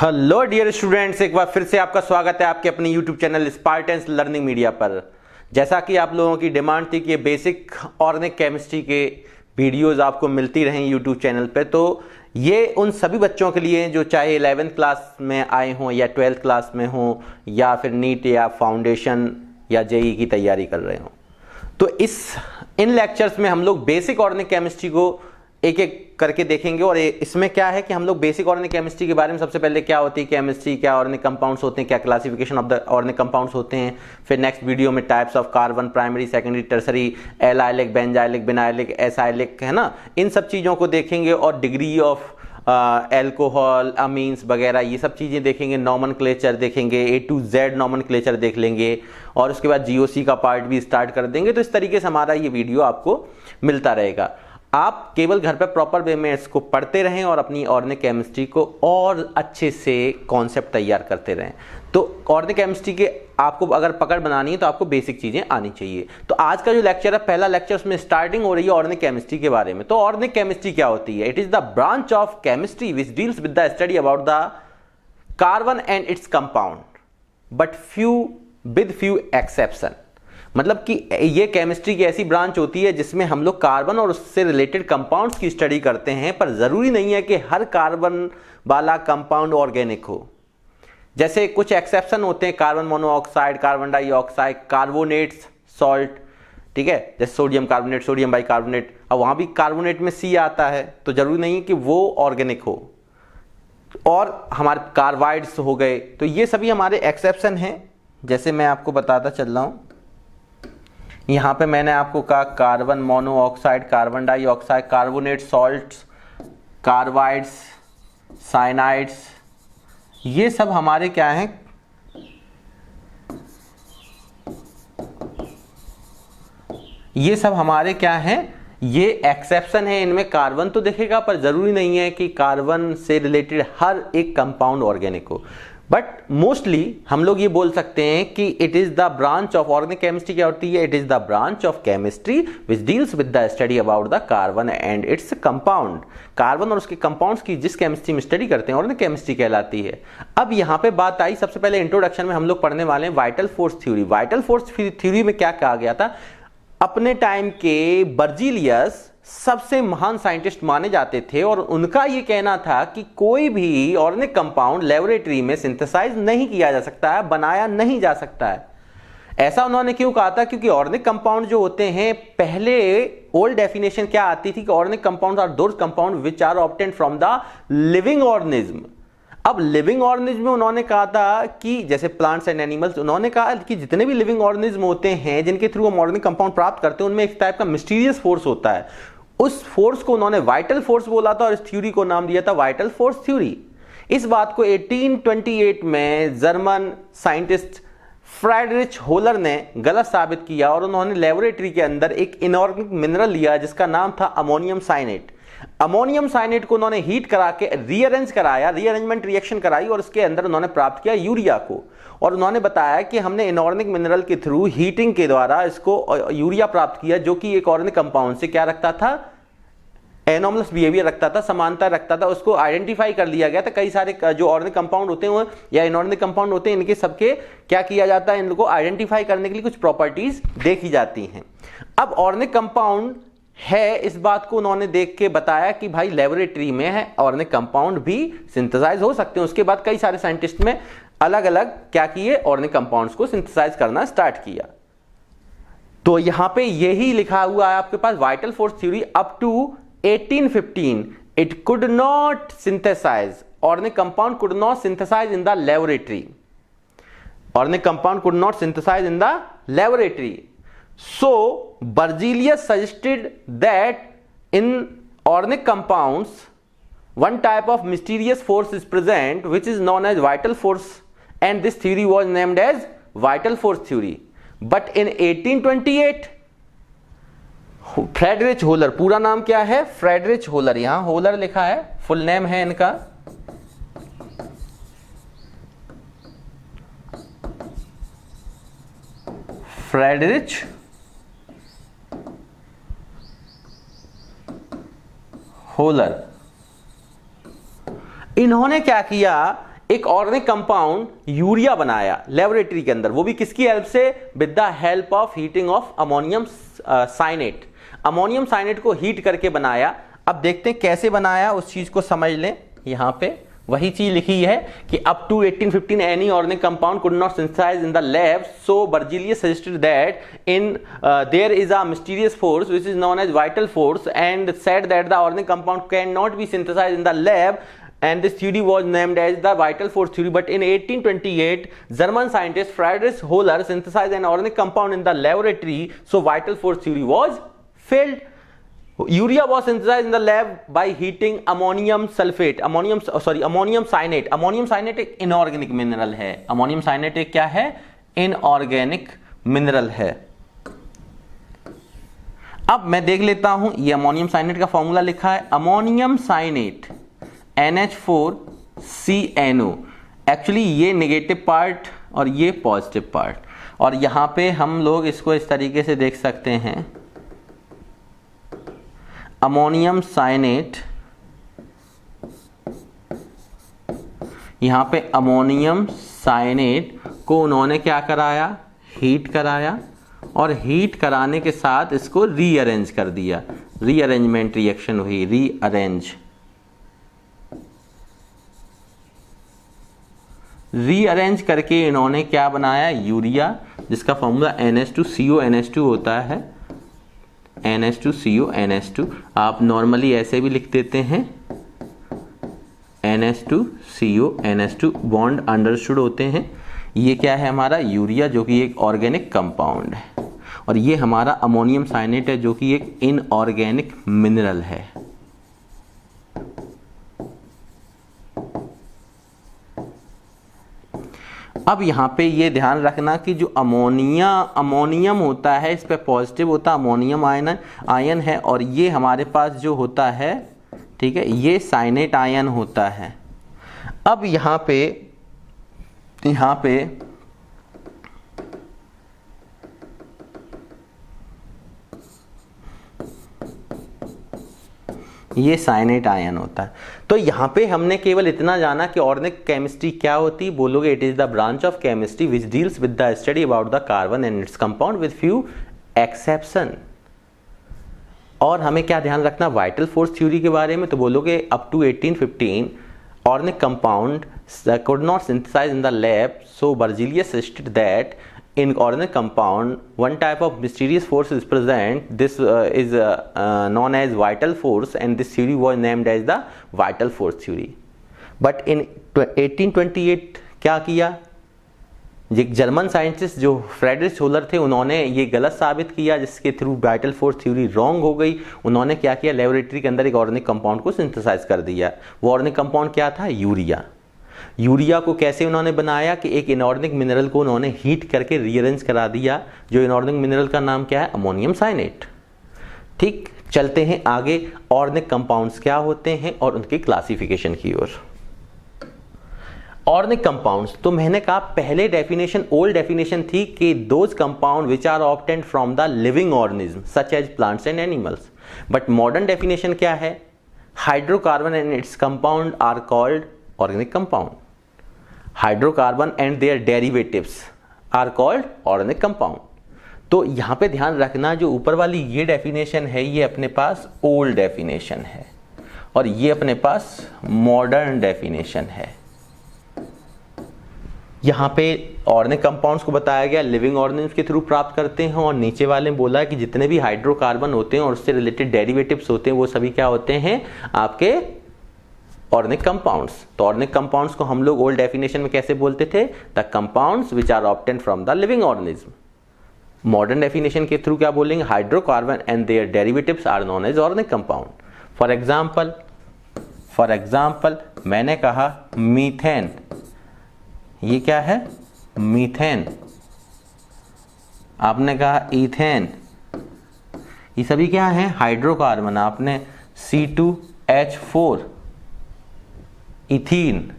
Hello dear students, एक बार फिर से आपका स्वागत है आपके अपने यूट्यूब चैनल स्पार्टेंस लर्निंग मीडिया पर। जैसा कि आप लोगों की डिमांड थी कि बेसिक ऑर्गेनिक केमिस्ट्री के वीडियोस आपको मिलती रहें यूट्यूब चैनल पे, तो ये उन सभी बच्चों के लिए जो चाहे 11th क्लास में आए हों या 12th क्लास में हों या फिर नीट या फाउंडेशन या जेई की तैयारी कर रहे हों। तो इन लेक्चर्स में हम लोग बेसिक ऑर्गेनिक केमिस्ट्री को एक एक करके देखेंगे। और इसमें क्या है कि हम लोग बेसिक ऑर्गेनिक केमिस्ट्री के बारे में सबसे पहले क्या होती है केमिस्ट्री, क्या ऑर्गेनिक कंपाउंड्स होते हैं, क्या classification of the organic compounds होते हैं। फिर नेक्स्ट वीडियो में types of carbon, primary, secondary, tertiary, allylic, benzylic, vinylic, acylic, है ना, इन सब चीज़ों को देखेंगे। और डिग्री ऑफ एल्कोहल, अमीन्स वगैरह ये सब चीज़ें देखेंगे। नॉमनक्लेचर देखेंगे, A to Z नॉमनक्लेचर देख लेंगे और उसके बाद GOC का पार्ट भी स्टार्ट कर देंगे। तो इस तरीके से हमारा ये वीडियो आपको मिलता रहेगा। आप केवल घर पर प्रॉपर वे में इसको पढ़ते रहें और अपनी ऑर्गेनिक केमिस्ट्री को और अच्छे से कॉन्सेप्ट तैयार करते रहें। तो ऑर्गेनिक केमिस्ट्री के आपको अगर पकड़ बनानी है तो आपको बेसिक चीज़ें आनी चाहिए। तो आज का जो लेक्चर है, पहला लेक्चर, उसमें स्टार्टिंग हो रही है ऑर्गेनिक केमिस्ट्री के बारे में। तो ऑर्गेनिक केमिस्ट्री क्या होती है? It is the branch of chemistry which deals with the study about the carbon and its compound but with few exception. मतलब कि ये केमिस्ट्री की ऐसी ब्रांच होती है जिसमें हम लोग कार्बन और उससे रिलेटेड कंपाउंड्स की स्टडी करते हैं, पर जरूरी नहीं है कि हर कार्बन वाला कंपाउंड ऑर्गेनिक हो। जैसे कुछ एक्सेप्शन होते हैं, carbon monoxide, carbon dioxide, carbonates, salt, ठीक है, जैसे सोडियम कार्बोनेट, सोडियम बाइकार्बोनेट। अब वहां भी कार्बोनेट में C आता है, तो जरूरी नहीं है कि वो ऑर्गेनिक हो। और हमारे कार्बाइड्स हो गए, तो ये सभी हमारे एक्सेप्शन हैं। जैसे मैं आपको बताता चल रहा हूं, यहाँ पे मैंने आपको कहा carbon monoxide, carbon dioxide, carbonate, salts, carbides, cyanides, ये सब हमारे क्या हैं? ये सब हमारे क्या हैं? ये एक्सेप्शन है। इनमें कार्बन तो दिखेगा, पर जरूरी नहीं है कि कार्बन से रिलेटेड हर एक कंपाउंड ऑर्गेनिक हो। बट मोस्टली हम लोग ये बोल सकते हैं कि it is the branch of organic chemistry. क्या होती है? It is the branch of chemistry which deals with the study about the carbon and its compound. Carbon और उसके कंपाउंड्स की जिस केमिस्ट्री में स्टडी करते हैं ऑर्गेनिक केमिस्ट्री कहलाती है। अब यहाँ पे बात आई, सबसे पहले इंट्रोडक्शन में हम लोग पढ़ने वाले हैं vital force theory. Vital force theory में क्या कहा गया था? अपने टाइम के बर्जीलियस सबसे महान साइंटिस्ट माने जाते थे और उनका यह कहना था कि कोई भी ऑर्गेनिक कंपाउंड लेबोरेटरी में सिंथेसाइज नहीं किया जा सकता है, बनाया नहीं जा सकता है। ऐसा उन्होंने क्यों कहा था? क्योंकि ऑर्गेनिक कंपाउंड जो होते हैं, पहले ओल्ड डेफिनेशन क्या आती थी कि organic compound are those compound which are obtained from the living organism. अब लिविंग ऑर्गेनिज्म में उन्होंने कहा था कि जैसे प्लांट्स एंड एनिमल्स, उन्होंने कहा कि जितने भी लिविंग ऑर्गेनिज्म होते हैं जिनके थ्रू हम ऑर्गेनिक कंपाउंड प्राप्त करते हैं, उनमें एक टाइप का मिस्टीरियस फोर्स होता है। उस फोर्स को उन्होंने वाइटल फोर्स बोला था और इस थ्योरी को नाम दिया था वाइटल फोर्स थ्योरी। इस बात को 1828 में जर्मन साइंटिस्ट फ्रेडरिच होलर ने गलत साबित किया और उन्होंने लेबोरेटरी के अंदर एक इनऑर्गेनिक मिनरल लिया जिसका नाम था अमोनियम साइनेट। अमोनियम साइनेट को उन्होंने हीट करा के रीअरेंज कराया, रीअरेंजमेंट रिएक्शन कराई और उसके अंदर उन्होंने प्राप्त किया यूरिया को। और उन्होंने बताया कि हमने इनऑर्गेनिक मिनरल के थ्रू हीटिंग के द्वारा इसको यूरिया प्राप्त किया, जो कि एक ऑर्गेनिक कंपाउंड से क्या रखता था? एनोमलस बिहेवियर रखता था, समानता रखता था। उसको आइडेंटिफाई कर लिया गया था। कई सारे जो ऑर्गेनिक कंपाउंड होते हैं या इनऑर्गेनिक कंपाउंड होते हैं, इनके सबके क्या किया जाता है? इनको आइडेंटिफाई करने के लिए कुछ प्रॉपर्टीज देखी जाती हैं। अब ऑर्गेनिक कंपाउंड है, इस बात को उन्होंने देख के बताया कि भाई लेबोरेटरी में है ऑर्गेनिक कंपाउंड भी सिंथेसाइज हो सकते हैं। उसके बाद कई सारे साइंटिस्ट में अलग अलग क्या किए? ऑर्गेनिक कंपाउंड्स को सिंथेसाइज करना स्टार्ट किया। तो यहां पे यही लिखा हुआ है आपके पास, vital force theory up to 1815 it could not synthesize, organic compound could not synthesize in the laboratory. Organic compound could not synthesize in the laboratory. So Berzelius suggested that in organic compounds one type of mysterious force is present which is known as vital force, and this theory was named as vital force theory. But in 1828 Friedrich holer, पूरा नाम क्या है? Friedrich holer, यहां holer लिखा है, full name है इनका Friedrich holer. इन्होंने क्या किया? एक ऑर्गेनिक कंपाउंड यूरिया बनाया लेबोरेटरी के अंदर, वो भी किसकी हेल्प से? With the help of heating of ammonium cyanate. Ammonium cyanate को हीट करके बनाया। अब देखते हैं कैसे बनाया, उस चीज को समझ लें। यहां पे वही चीज लिखी है कि up to 1815 any organic compound could not synthesize in the lab, so Berzelius suggested that in there is a mysterious force which is known as vital force and said that the organic compound can not be synthesized in the lab, and this theory was named as the vital force theory. But in 1828 German scientist Friedrich Hohler synthesized an organic compound in the laboratory, so vital force theory was failed. Urea was synthesized in the lab by heating ammonium sulfate, ammonium cyanate. Ammonium cyanate एक inorganic mineral है। ammonium cyanate एक क्या है? inorganic mineral है। अब मैं देख लेता हूं, ये अमोनियम साइनेट का फॉर्मूला लिखा है, अमोनियम साइनेट NH4CNO। एक्चुअली ये नेगेटिव पार्ट और ये पॉजिटिव पार्ट, और यहां पे हम लोग इसको इस तरीके से देख सकते हैं, अमोनियम साइनेट, यहां पे अमोनियम साइनेट को उन्होंने क्या कराया? हीट कराया, और हीट कराने के साथ इसको रीअरेंज कर दिया, रीअरेंजमेंट रिएक्शन हुई, रीअरेंज करके इन्होंने क्या बनाया? यूरिया, जिसका फॉर्मूला NH2CO NH2 होता है, NH2CO NH2। आप नॉर्मली ऐसे भी लिख देते हैं, NH2CO NH2 बॉन्ड अंडरस्टूड होते हैं। ये क्या है? हमारा यूरिया, जो कि एक ऑर्गेनिक कंपाउंड है, और ये हमारा अमोनियम साइनेट है, जो कि एक इनऑर्गेनिक मिनरल है। अब यहाँ पे ये ध्यान रखना कि जो अमोनियम होता है, इस पे पॉजिटिव होता है, अमोनियम आयन है, और ये हमारे पास जो होता है, ठीक है, ये साइनेट आयन होता है। अब यहाँ पे ये साइनेट आयन होता है। तो यहाँ पे हमने केवल इतना जाना कि ऑर्गेनिक केमिस्ट्री क्या होती है। बोलोगे it is the branch of chemistry which deals with the study about the carbon and its compound with few exception. और हमें क्या ध्यान रखना वाइटल फोर्स थ्योरी के बारे में, तो बोलोगे up to 1815 organic compound could not synthesize in the lab, so Berzelius suggested that in organic compound one type of mysterious force is present. This is known as vital force, and this theory was named as the vital force theory. But in 1828 क्या किया? एक German scientist जो Friedrich holer थे, उन्होंने ये गलत साबित किया, जिसके through vital force theory wrong हो गई। उन्होंने क्या किया? लेबोरेटरी के अंदर एक ऑर्गेनिक कंपाउंड को सिंथेसाइज कर दिया। वो ऑर्गेनिक कंपाउंड क्या था? यूरिया। यूरिया को कैसे उन्होंने बनाया कि एक इनऑर्गेनिक मिनरल को उन्होंने हीट करके रीअरेंज करा दिया। जो इनऑर्गेनिक मिनरल का नाम क्या है? Ammonium cyanate. ठीक, चलते हैं आगे, ऑर्गेनिक कंपाउंड्स क्या होते हैं और उनकी क्लासिफिकेशन की ओर। ऑर्गेनिक कंपाउंड्स, तो मैंने कहा पहले डेफिनेशन, ओल्ड डेफिनेशन थी कि those compound which are obtained from the living organism such as plants and animals. But modern definition क्या है? Hydrocarbon and its compound are called organic compound. Hydrocarbon and their derivatives are called organic compound. तो यहाँ पे ध्यान रखना, जो ऊपर वाली ये डेफिनेशन है, ये अपने पास ओल्ड डेफिनेशन है, और ये अपने पास मॉडर्न डेफिनेशन है। यहाँ पे ऑर्गेनिक कंपाउंड्स को बताया गया लिविंग ऑर्गेनिज्म के थ्रू प्राप्त करते हैं, और नीचे वाले में बोला कि जितने भी हाइड्रोकार्बन होते हैं और उससे रिलेटेड डेरिवेटिव्स होते हैं, वो सभी क्या होते हैं? आपके ऑर्गेनिक कंपाउंड्स। तो ऑर्गेनिक कंपाउंड्स को हम लोग ओल्ड डेफिनेशन में कैसे बोलते थे? The compounds which are obtained from the living organism. Modern definition के थ्रू क्या बोलेंगे? Hydrocarbon and their derivatives are known as organic compound. For example मैंने कहा मीथेन, ये क्या है? मीथेन। आपने कहा ईथेन, ये सभी क्या है? हाइड्रोकार्बन। आपने C2H4, इथीन,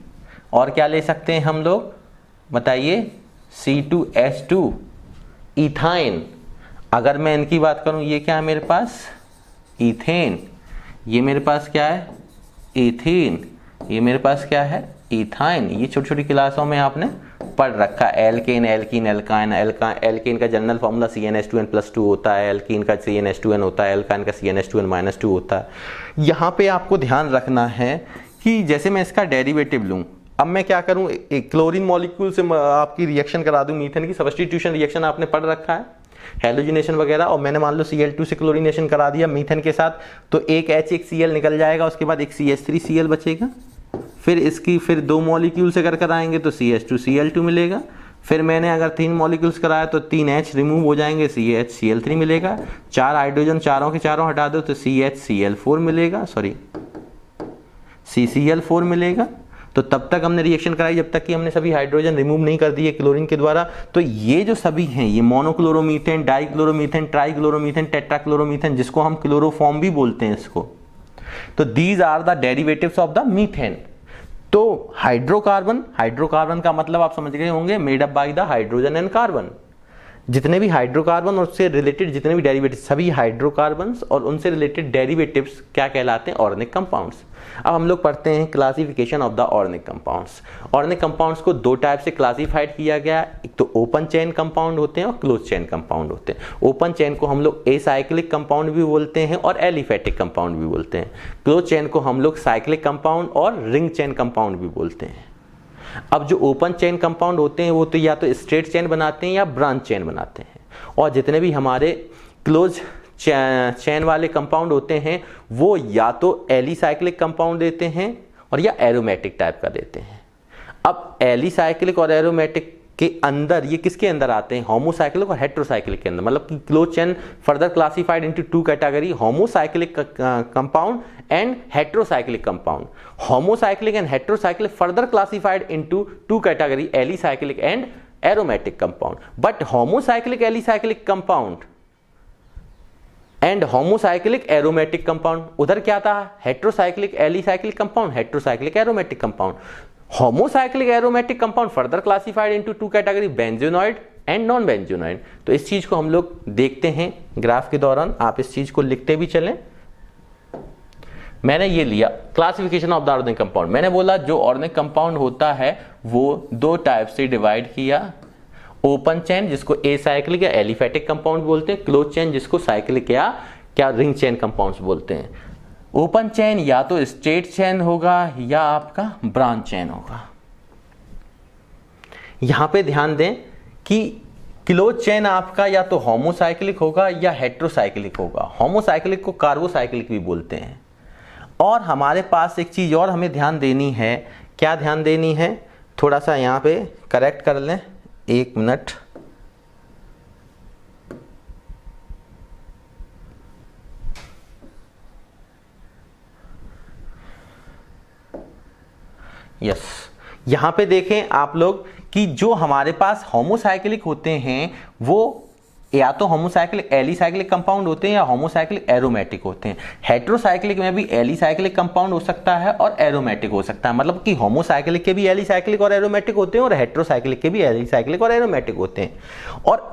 और क्या ले सकते हैं हम लोग? बताइए। C2H2, ethyne. अगर मैं इनकी बात करूं, ये क्या है मेरे पास? इथेन। ये मेरे पास क्या है? इथीन। ये मेरे पास क्या है? इथाइन, ये छोटी छोटी क्लासों में आपने पढ़ रखा। एल्केन, एल्कीन, एल्काइन, एल्केन का जनरल फॉर्मूला CnH2n+2 होता है, एल्कीन का CnH2n होता है, एल्काइन का CnH2n-2 होता है। यहाँ पे आपको ध्यान रखना है कि जैसे मैं इसका डेरिवेटिव लूँ, अब मैं क्या करूँ, एक क्लोरीन मॉलिक्यूल से आपकी रिएक्शन करा दूँ मीथेन की, सब्स्टिट्यूशन रिएक्शन आपने पढ़ रखा है, हेलोजिनेशन वगैरह, और मैंने मान लो Cl2 से क्लोरीनेशन करा दिया मीथेन के साथ, तो एक H एक Cl निकल जाएगा, उसके बाद एक CH3Cl बचेगा, फिर इसकी फिर 2 मॉलिक्यूल से कर आएंगे तो CH2Cl2 मिलेगा, फिर मैंने अगर 3 मॉलिक्यूल्स कराया तो 3 H रिमूव हो जाएंगे, CHCl3 मिलेगा, 4 हाइड्रोजन चारों के चारों हटा दो तो CHCl4 मिलेगा, सॉरी CCl4 मिलेगा। तो तब तक हमने रिएक्शन कराई जब तक कि हमने सभी हाइड्रोजन रिमूव नहीं कर दिए क्लोरीन के द्वारा। तो ये जो सभी हैं, ये मोनोक्लोरोमीथेन, डाइक्लोरोमीथेन, ट्राइक्लोरोमीथेन, टेट्राक्लोरोमीथेन, जिसको हम क्लोरोफॉर्म भी बोलते हैं इसको, तो these are the derivatives of the methane. तो हाइड्रोकार्बन का मतलब आप समझ गए होंगे, made up by the hydrogen and carbon. जितने भी हाइड्रोकार्बन और उससे रिलेटेड जितने भी डेरिवेटिव्स, सभी हाइड्रोकार्बन्स और उनसे रिलेटेड डेरिवेटिव्स क्या कहलाते हैं, ऑर्गेनिक कंपाउंड्स। अब हम लोग पढ़ते हैं classification of the organic compounds. Organic compounds को 2 टाइप से क्लासिफाइड किया गया, एक तो ओपन चेन कंपाउंड होते हैं और क्लोज चेन कंपाउंड होते हैं। ओपन चेन को हम लोग एसाइक्लिक कंपाउंड भी बोलते हैं और एलिफेटिक कंपाउंड भी बोलते हैं। क्लोज चेन को हम लोग साइक्लिक कंपाउंड और रिंग चेन कंपाउंड भी बोलते हैं। अब जो ओपन चेन कंपाउंड होते हैं वो तो या तो स्ट्रेट चेन बनाते हैं या ब्रांच चेन बनाते हैं, और जितने भी हमारे क्लोज चेन वाले कंपाउंड होते हैं वो या तो एलिसाइक्लिक कंपाउंड देते हैं और या एरोमेटिक टाइप का देते हैं। अब एलिसाइक्लिक और एरोमेटिक के अंदर ये किसके अंदर आते हैं, होमोसाइक्लिक और हेट्रोसाइक्लिक के अंदर। मतलब कि close chain further classified into 2 category, homocyclic compound and heterocyclic compound. Homocyclic and heterocyclic further classified into 2 category, alicyclic and aromatic compound. But homocyclic alicyclic compound and homocyclic aromatic compound, उधर क्या था, heterocyclic alicyclic compound, heterocyclic aromatic compound. Homocyclic aromatic compound further classified into 2 category, benzenoid and non benzenoid. तो इस चीज को हम लोग देखते हैं ग्राफ के दौरान, आप इस चीज को लिखते भी चलें। मैंने ये लिया classification of the organic compound. मैंने बोला जो ऑर्गेनिक कंपाउंड होता है वो 2 टाइप से डिवाइड किया, ओपन चेन जिसको एसाइक्लिक या एलिफेटिक कंपाउंड बोलते हैं, क्लोज चेन जिसको साइक्लिक या क्या रिंग चेन कंपाउंड्स बोलते हैं। ओपन चेन या तो स्ट्रेट चेन होगा या आपका ब्रांच चेन होगा। यहां पे ध्यान दें कि क्लोज चेन आपका या तो होमोसाइक्लिक होगा या हेट्रोसाइक्लिक होगा। होमोसाइक्लिक को कार्बोसाइक्लिक भी बोलते हैं। और हमारे पास एक चीज और हमें ध्यान देनी है, क्या ध्यान देनी है, थोड़ा सा यहां पे करेक्ट कर लें, 1 मिनट। यस, यहां पे देखें आप लोग कि जो हमारे पास होमोसाइक्लिक होते हैं वो या तो होमोसाइक्लिक एलिसाइक्लिक कंपाउंड होते हैं या होमोसाइक्लिक एरोमेटिक होते हैं। हेट्रोसाइक्लिक में भी एलिसाइक्लिक कंपाउंड हो सकता है और एरोमेटिक हो सकता है। मतलब कि होमोसाइक्लिक के भी एलिसाइक्लिक और एरोमेटिक होते हैं और हेट्रोसाइक्लिक के भी एलिसाइक्लिक और एरोमेटिक होते हैं। और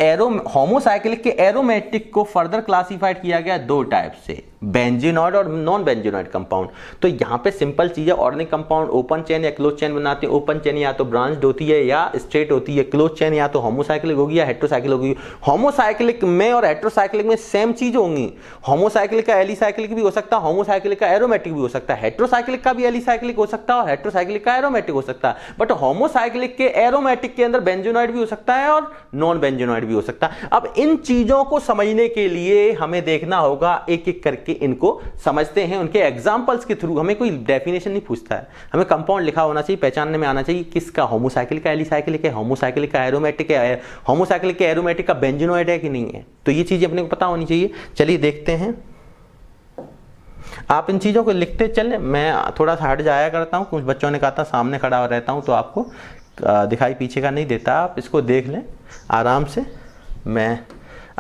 होमोसाइक्लिक के एरोमेटिक को फर्दर क्लासिफाइड किया गया 2 टाइप से, बेंजीनॉइड और नॉन बेंजीनॉइड कंपाउंड। तो यहां पे सिंपल चीज है, ऑर्गेनिक कंपाउंड ओपन चेन या क्लोज चेन बनाते हैं। ओपन चेन या तो ब्रांच्ड होती है या स्ट्रेट होती है, क्लोज चेन या तो होमोसाइक्लिक होगी या हेट्रोसाइक्लिक होगी। होमोसाइक्लिक में और हेट्रोसाइक्लिक में सेम चीज होंगी। होमोसाइक्लिक का एलिसाइक्लिक भी हो सकता है, होमोसाइक्लिक का एरोमेटिक भी हो सकता है, हेट्रोसाइक्लिक का भी एलिसाइक्लिक हो सकता है और हेट्रोसाइक्लिक का एरोमेटिक हो सकता है। बट होमोसाइक्लिक के एरोमेटिक के अंदर बेंजोनॉइड भी हो सकता है और नॉन बेंजोनॉइड भी हो सकता है। अब इन चीजों को समझने के लिए हमें देखना होगा, एक एक करके इनको समझते हैं उनके एग्जांपल्स के थ्रू। हमें कोई डेफिनेशन नहीं पूछता है, हमें कंपाउंड लिखा होना चाहिए, पहचानने में आना चाहिए किसका होमोसाइक्लिक का एलिसाइक्लिक है, होमोसाइक्लिक का एरोमेटिक है, होमोसाइक्लिक के एरोमेटिक का बेंजोनॉइड है कि नहीं है। तो ये चीजें अपने को पता होनी चाहिए। चलिए देखते हैं, आप इन चीजों को लिखते चलें। मैं थोड़ा सा हट जाया करता हूं, कुछ बच्चों ने कहा था सामने खड़ा रहता हूं तो आपको दिखाई पीछे का नहीं देता। आप इसको देख लें आराम से, मैं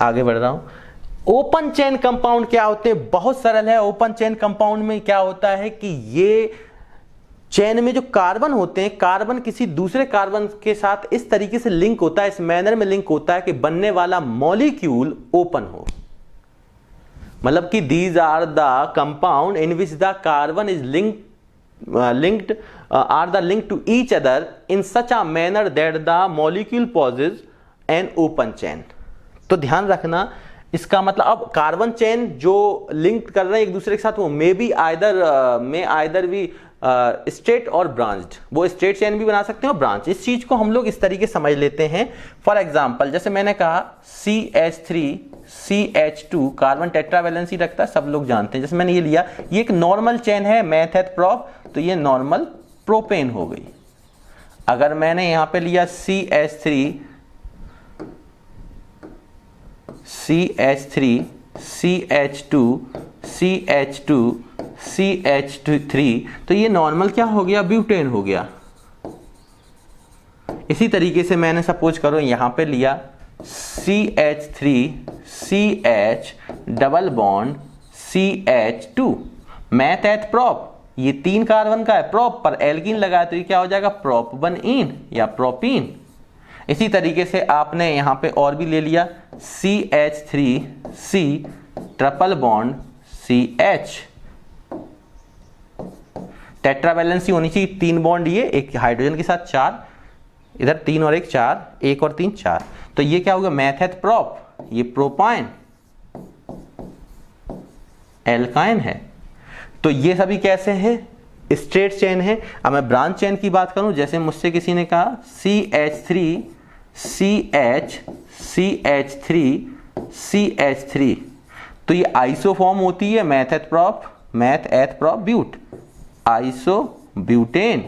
आगे बढ़ रहा हूं। ओपन चेन कंपाउंड क्या होते हैं, बहुत सरल है। ओपन चेन कंपाउंड में क्या होता है कि ये चेन में जो कार्बन होते हैं, कार्बन किसी दूसरे कार्बन के साथ इस तरीके से लिंक होता है, इस मैनर में लिंक होता है कि बनने वाला मॉलिक्यूल ओपन हो। मतलब कि these are the compound in which the carbon is link linked are the linked to each other in such a manner that the molecule possesses an open chain। तो ध्यान रखना, इसका मतलब अब कार्बन चेन जो लिंक कर रहे हैं एक दूसरे के साथ वो मे आइदर भी स्ट्रेट और ब्रांच्ड, वो स्ट्रेट चेन भी बना सकते हैं और ब्रांच। इस चीज को हम लोग इस तरीके समझ लेते हैं। फॉर एग्जांपल जैसे मैंने कहा CH3CH2 कार्बन टेट्रावैलेंसी रखता है, सब लोग जानते हैं। जैसे मैंने ये लिया, ये एक नॉर्मल चेन है मेथेट प्रोप, तो ये नॉर्मल प्रोपेन हो गई। अगर मैंने यहां पे लिया CH3CH2CH2CH3 तो ये नॉर्मल क्या हो गया, ब्यूटेन हो गया। इसी तरीके से मैंने सपोज करो यहां पे लिया CH3CH double bond CH2 math एथ प्रोप, ये 3 कार्बन का है, प्रोप पर एल्कीन लगाया तो ये क्या हो जाएगा, प्रोप1इन या प्रोपीन। इसी तरीके से आपने यहां पे और भी ले लिया CH3C triple bond CH, tetravalency होनी चाहिए 3 बॉन्ड, ये एक हाइड्रोजन के साथ 4, इधर 3 और 1 4, 1 और 3 4, तो ये क्या होगा मेथेट प्रोप, ये प्रोपाइन एल्काइन है। तो ये सभी कैसे हैं, स्ट्रेट चेन है। अब मैं ब्रांच चेन की बात करूं, जैसे मुझसे किसी ने कहा CH3CH3CH3 तो ये आइसोफॉर्म होती है मैथ एथ प्रोप ब्यूट, आइसोब्यूटेन।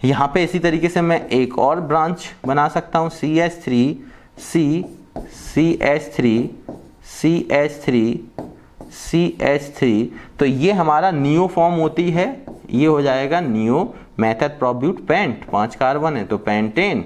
यहां पे इसी तरीके से मैं एक और ब्रांच बना सकता हूं CH3CH3CH3 तो ये हमारा नियो फॉर्म होती है, ये हो जाएगा नियो मेथड प्रोब्यूट पेंट, 5 कार्बन है तो पेंटेन।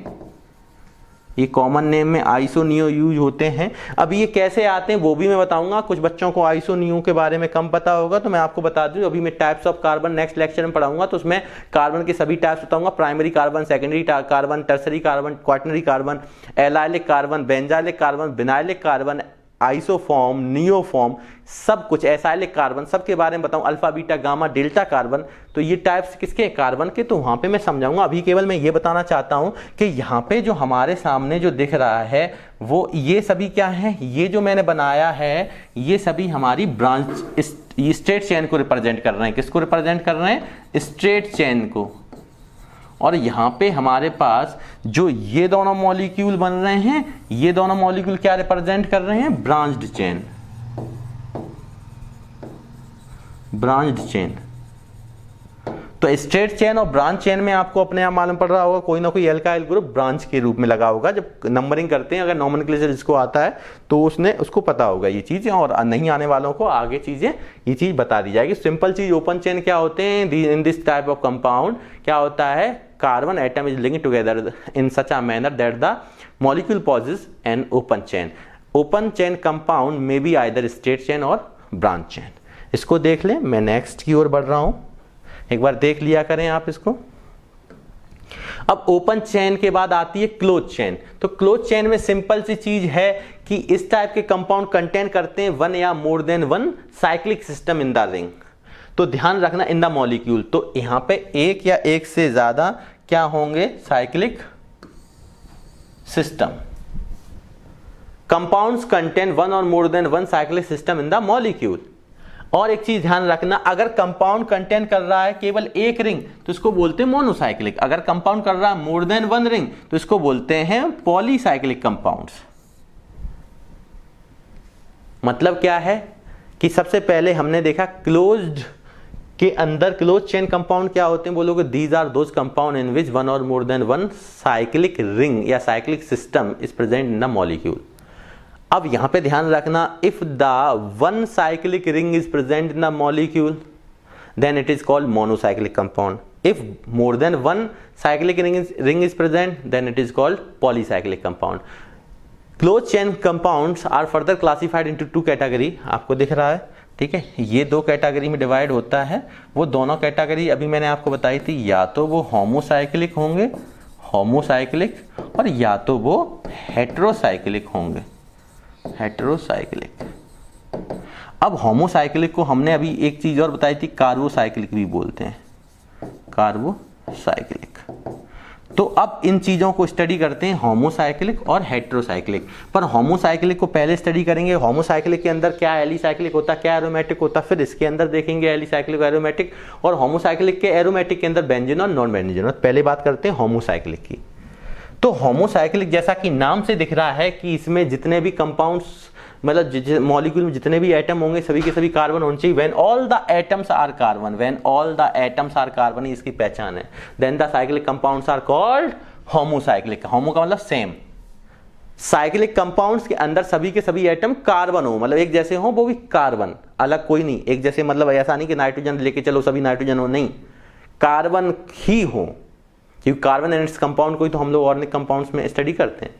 ये कॉमन नेम में आइसो नियो यूज होते हैं। अब ये कैसे आते हैं वो भी मैं बताऊंगा। कुछ बच्चों को आइसो नियो के बारे में कम पता होगा तो मैं आपको बता दूं, अभी मैं types of carbon next lecture में पढ़ाऊंगा तो उसमें कार्बन के सभी टाइप्स बताऊंगा, primary carbon, secondary carbon, tertiary carbon, quaternary carbon, allylic carbon, benzylic carbon, vinylic carbon, isoform, neoform, सब कुछ, एसाइलिक कार्बन, सब के बारे में बताऊं, alpha beta gamma delta carbon. तो ये टाइप्स किसके, कार्बन के, तो वहां पे मैं समझाऊंगा। अभी केवल मैं ये बताना चाहता हूं कि यहाँ पे जो हमारे सामने जो दिख रहा है वो ये सभी क्या है, ये जो मैंने बनाया है ये सभी हमारी ब्रांच स्ट्रेट चेन को रिप्रेजेंट कर रहे हैं। किसको रिप्रेजेंट कर रहे हैं, स्ट्रेट चेन को। और यहाँ पे हमारे पास जो ये दोनों मॉलिक्यूल बन रहे हैं, ये दोनों मॉलिक्यूल क्या रिप्रेजेंट कर रहे हैं, ब्रांच्ड चेन, ब्रांच्ड चेन। तो स्ट्रेट चेन और ब्रांच चेन में आपको अपने आप मालूम पड़ रहा होगा कोई ना कोई एल्काइल ग्रुप ब्रांच के रूप में लगा होगा। जब नंबरिंग करते हैं, अगर नॉमेनक्लेचर जिसको आता है तो उसको पता होगा ये चीजें, और नहीं आने वालों को आगे चीजें ये चीज बता दी जाएगी। सिंपल चीज, ओपन चेन क्या होते हैं, in this type of compound क्या होता है, carbon atom is linked together in such a manner that the molecule possesses an open chain. Open chain compound में बी आइदर स्ट्रेट चेन और branch chain. इसको देख लें, मैं नेक्स्ट की ओर बढ़ रहा हूं, एक बार देख लिया करें आप इसको। अब ओपन चेन के बाद आती है क्लोज चेन। तो क्लोज चेन में सिंपल सी चीज है कि इस टाइप के कंपाउंड कंटेन करते हैं 1 या मोर than 1 cyclic system in the ring. तो ध्यान रखना इन द मॉलिक्यूल, तो यहां पे एक या एक से ज्यादा क्या होंगे, साइक्लिक सिस्टम। कंपाउंड्स कंटेन 1 और more than 1 cyclic system in the molecule. और एक चीज ध्यान रखना, अगर कंपाउंड कंटेन कर रहा है केवल एक रिंग तो इसको बोलते हैं मोनोसाइक्लिक, अगर कंपाउंड कर रहा है मोर देन 1 रिंग तो इसको बोलते हैं पॉलीसाइक्लिक कंपाउंड्स। मतलब क्या है कि सबसे पहले हमने देखा क्लोज्ड के अंदर क्लोज चेन कंपाउंड क्या होते हैं, बोलोगे these are those compound in which 1 और मोर देन 1 साइक्लिक रिंग या cyclic system is present in the molecule. अब यहां पे ध्यान रखना, if the 1 cyclic ring is present in the molecule then it is called monocyclic compound. If more than 1 cyclic ring is present then it is called polycyclic compound. Close chain compounds are further classified into 2 category, आपको दिख रहा है, ठीक है। ये 2 category में divide होता है। वो दोनों कैटेगरी अभी मैंने आपको बताई थी, या तो वो होमोसाइक्लिक होंगे, होमोसाइक्लिक, और या तो वो हेटेरोसाइक्लिक होंगे, हेटेरोसाइक्लिक। अब होमोसाइक्लिक को हमने अभी एक चीज और बताई थी, कार्बोसाइक्लिक भी बोलते हैं, कार्बोसाइक्लिक। तो अब इन चीजों को स्टडी करते हैं, होमोसाइक्लिक और हेटेरोसाइक्लिक। पर होमोसाइक्लिक को पहले स्टडी करेंगे, होमोसाइक्लिक के अंदर क्या एलिसाइक्लिक होता, क्या एरोमेटिक होता, फिर इसके अंदर देखेंगे एलिसाइक्लिक एरोमेटिक, और होमोसाइक्लिक के एरोमेटिक के अंदर बेंजीन और नॉन बेंजीन। पहले बात करते हैं होमोसाइक्लिक की। तो होमोसाइक्लिक जैसा कि नाम से दिख रहा है कि इसमें जितने भी कंपाउंड्स, मतलब मॉलिक्यूल में जितने भी एटम होंगे सभी के सभी कार्बन होने चाहिए। When all the atoms are carbon, when all the atoms are carbon, इसकी पहचान है। Then the cyclic compounds are called homocyclic. Homo का मतलब सेम, साइक्लिक कंपाउंड्स के अंदर सभी के सभी एटम कार्बन हो, मतलब एक जैसे हो, वो भी कार्बन, अलग कोई नहीं, एक जैसे मतलब ऐसा नहीं कि नाइट्रोजन लेके चलो सभी नाइट्रोजन हो, नहीं, कार्बन ही हो, क्योंकि कार्बन एंड इट्स कंपाउंड को ही तो हम लोग ऑर्गेनिक कंपाउंड्स में स्टडी करते हैं।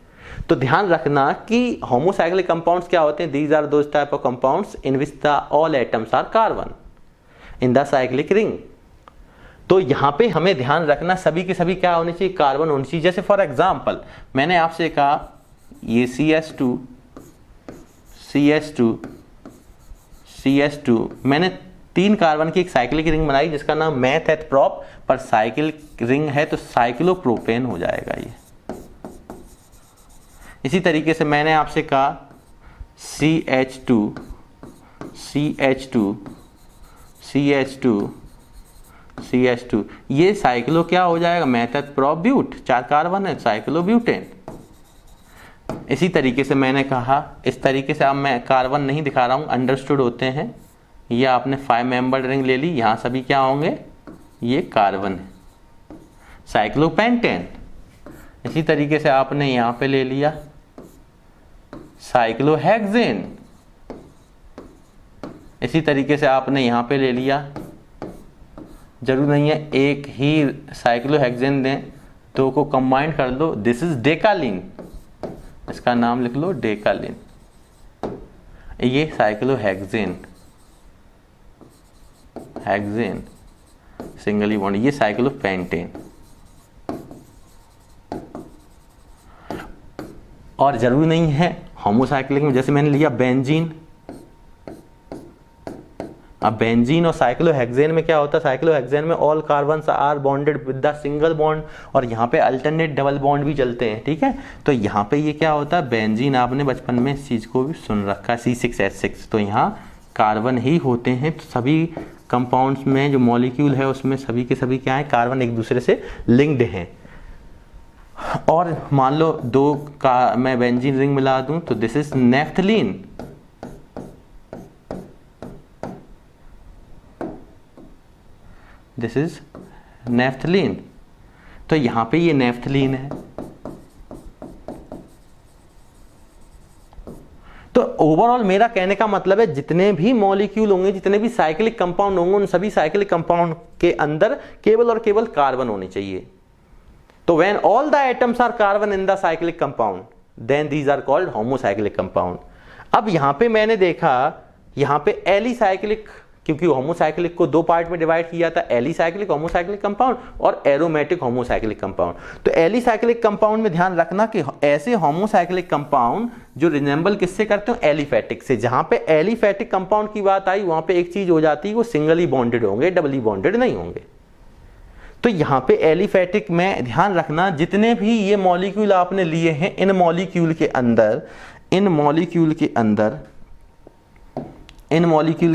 तो ध्यान रखना कि होमोसाइक्लिक कंपाउंड्स क्या होते हैं, these are those type of compounds in which the all atoms are carbon in the cyclic ring. तो यहां पे हमें ध्यान रखना सभी के सभी क्या होने चाहिए, कार्बन होनी चाहिए। जैसे फॉर एग्जांपल मैंने आपसे कहा ये CH2 CH2 CH2, मैंने 3 कार्बन की एक साइक्लिक रिंग बनाई जिसका नाम मैथ है प्रॉप, पर साइक्लिक रिंग है तो साइक्लोप्रोपेन हो जाएगा ये। इसी तरीके से मैंने आपसे कहा CH2 CH2 CH2 CH2, ये साइक्लो क्या हो जाएगा, मेथड प्रोब्यूट, 4 कार्बन है, साइक्लोब्यूटेन। इसी तरीके से मैंने कहा, इस तरीके से अब मैं कार्बन नहीं दिखा रहा हूं, अंडरस्टूड होते हैं। ये आपने 5 मेंबर रिंग ले ली, यहां सभी क्या होंगे, ये कार्बन है, साइक्लोपेंटेन। इसी तरीके से आपने यहां पे ले लिया साइक्लोहेक्सेन। इसी तरीके से आपने यहां पे ले लिया, जरूर नहीं है एक ही साइक्लोहेक्सेन दें, दो को कंबाइन कर दो, दिस इज डेकालीन, इसका नाम लिख लो डेकालीन। ये साइक्लोहेक्सेन, हेक्सेन सिंगली बॉन्ड, ये साइक्लोपेंटेन। और जरूरी नहीं है होमोसाइक्लिक में, जैसे मैंने लिया बेंजीन, अब बेंजीन और साइक्लोहेक्सेन में क्या होता है, साइक्लोहेक्सेन में all carbons are bonded with the single bond, और यहाँ पे अल्टरनेट डबल बॉन्ड भी चलते हैं, ठीक है। तो यहाँ पे ये क्या होता है, बेंजीन, आपने बचपन में इस चीज को भी सुन रखा है, C6H6, तो यहाँ कार्बन ही होते हैं। तो सभी कंपाउंड्स में जो मॉलिक्यूल है उसमें सभी के सभी क्या है, कार्बन एक दूसरे से लिंक्ड हैं। और मान लो 2 का मैं बेंजीन रिंग मिला दूं तो this is naphthalene, this is naphthalene. तो यहां पे ये नेफ्थलीन है। तो ओवरऑल मेरा कहने का मतलब है जितने भी मॉलिक्यूल होंगे, जितने भी साइक्लिक कंपाउंड होंगे, उन सभी साइक्लिक कंपाउंड के अंदर केवल और केवल कार्बन होने चाहिए। तो when all the atoms are carbon in the cyclic compound, then these are called homocyclic compound। अब यहां पे मैंने देखा, यहां पे एलिसाइक्लिक, क्योंकि होमोसाइक्लिक को 2 पार्ट में डिवाइड किया था, एलिसाइक्लिक होमोसाइक्लिक कंपाउंड और एरोमेटिक होमोसाइक्लिक कंपाउंड। तो एलिसाइक्लिक कंपाउंड में ध्यान रखना कि ऐसे होमोसाइक्लिक कंपाउंड जो रिजेंबल किससे करते हो, एलिफेटिक से। जहां पे एलिफेटिक कंपाउंड की बात आई वहां पे एक चीज हो जाती है, वो सिंगली बॉन्डेड होंगे, डबली बॉन्डेड नहीं होंगे। तो यहाँ पे एलिफेटिक में ध्यान रखना, जितने भी ये मॉलिक्यूल आपने लिए हैं, इन मॉलिक्यूल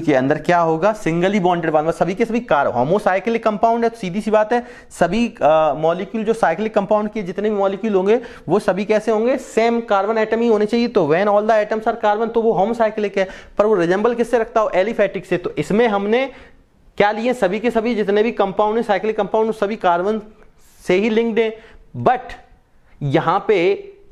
के अंदर क्या होगा, सिंगली बॉन्डेड बॉन्ड, सभी के सभी कार्बन। होमोसाइक्लिक कंपाउंड है तो सीधी सी बात है, सभी मॉलिक्यूल जो साइक्लिक कंपाउंड के जितने भी मॉलिक्यूल होंगे वो सभी कैसे होंगे, सेम कार्बन एटम ही होने चाहिए। तो when all the atoms are carbon, तो वो होमोसाइक्लिक है। पर वो रिजेंबल किससे रखता हो, एलिफेटिक से। तो इसमें हमने क्या लिए, सभी के सभी जितने भी कंपाउंड है साइक्लिक कंपाउंड सभी कार्बन से ही लिंक्ड है। बट यहां पे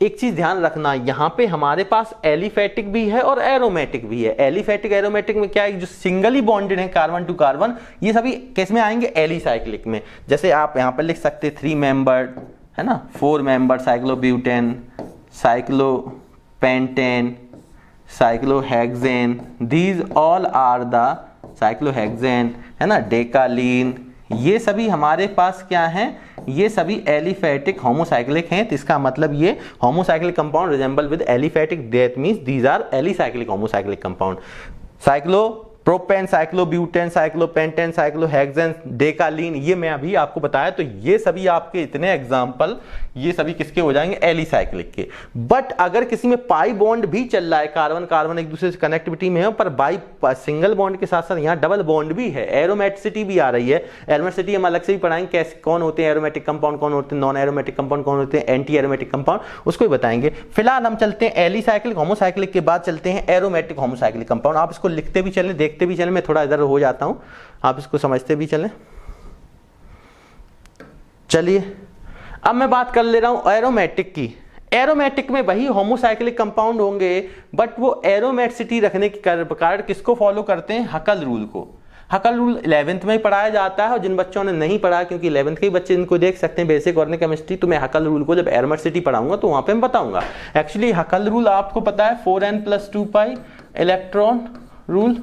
एक चीज ध्यान रखना, यहां पे हमारे पास एलिफेटिक भी है और एरोमेटिक भी है। एलिफेटिक एरोमेटिक में क्या है, जो सिंगली बॉन्डेड है कार्बन टू कार्बन, ये सभी किस में आएंगे, एलिसाइक्लिक में। जैसे आप यहां पर लिख सकते 3 मेंबर्ड है ना, 4 membered cyclobutane, cyclopentane, cyclohexane, these all are the cyclohexane, है ना, डेकालीन, ये सभी हमारे पास क्या हैं, ये सभी एलिफेटिक होमोसाइक्लिक हैं। तो इसका मतलब ये homocyclic compound resemble with aliphatic, that means these are alicyclic homocyclic compound. Cyclopropane, cyclobutane, cyclopentane, cyclohexane, decalin, ये मैं अभी आपको बताया। तो ये सभी आपके इतने एग्जाम्पल, ये सभी किसके हो जाएंगे, एलिसाइक्लिक के। बट अगर किसी में पाई बॉन्ड भी चल रहा है, कार्बन कार्बन एक दूसरे से कनेक्टिविटी में है, पर बाई सिंगल बॉन्ड के साथ साथ यहाँ डबल बॉन्ड भी है, एरोमेटिसिटी भी आ रही है। एरोमेटिसिटी हम अलग से भी पढ़ाएंगे, कैसे कौन होते हैं एरोमेटिक कंपाउंड, कौन होते हैं नॉन एरोमेटिक कंपाउंड, कौन होते हैं एंटी एरोमेटिक कंपाउंड, उसको भी बताएंगे। फिलहाल हम चलते हैं एलिसाइक्लिक होमोसाइक्लिक के बाद चलते हैं एरोमेटिक होमोसाइक्लिक कंपाउंड। आप इसको लिखते भी चलें, देखते भी चलें, मैं थोड़ा इधर हो जाता हूं, आप इसको समझते भी चलें। चलिए अब मैं बात कर ले रहा हूं एरोमेटिक की। एरोमेटिक में वही होमोसाइक्लिक कंपाउंड होंगे, बट वो एरोमेटिसिटी रखने के कारण किसको फॉलो करते हैं, हकल रूल को। हकल रूल 11th में ही पढ़ाया जाता है, और जिन बच्चों ने नहीं पढ़ा, क्योंकि 11th के बच्चे इनको देख सकते हैं बेसिक ऑर्गेनिक केमिस्ट्री, तो मैं हकल रूल को जब एरोमेटिसिटी पढ़ाऊंगा तो वहां पे मैं बताऊंगा। एक्चुअली हकल रूल आपको पता है 4n+2 pi electron rule,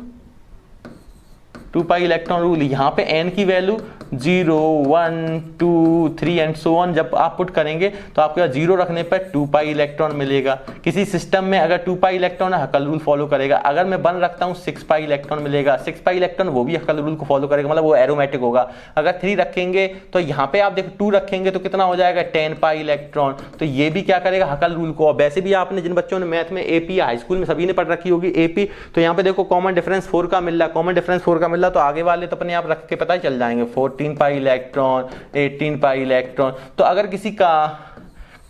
2 pi electron rule. यहाँ पे n की वैल्यू 0, 1, 2, 3 एंड सो ऑन जब आप पुट करेंगे तो आपको 0 रखने पर 2 पाई इलेक्ट्रॉन मिलेगा। किसी सिस्टम में अगर 2 पाई इलेक्ट्रॉन है, हकल रूल फॉलो करेगा। अगर मैं 1 रखता हूँ 6 पाई इलेक्ट्रॉन मिलेगा, 6 पाई इलेक्ट्रॉन वो भी हकल रूल को फॉलो करेगा, मतलब वो एरोमेटिक होगा। अगर 3 रखेंगे तो यहाँ पे आप देखो 2 रखेंगे तो कितना हो जाएगा, 10 पाई इलेक्ट्रॉन, तो ये भी क्या करेगा, हकल रूल को। वैसे भी आपने जिन बच्चों ने मैथ में एपी हाई स्कूल में सभी ने पढ़ रखी होगी एपी, तो यहाँ पे देखो कॉमन डिफरेंस 4 का मिल रहा है, कॉमन डिफरेंस 4 का मिल रहा, तो आगे वाले तो अपने आप रख के पता ही चल जाएंगे, 14 पाई इलेक्ट्रॉन, 18 पाई इलेक्ट्रॉन। तो अगर किसी का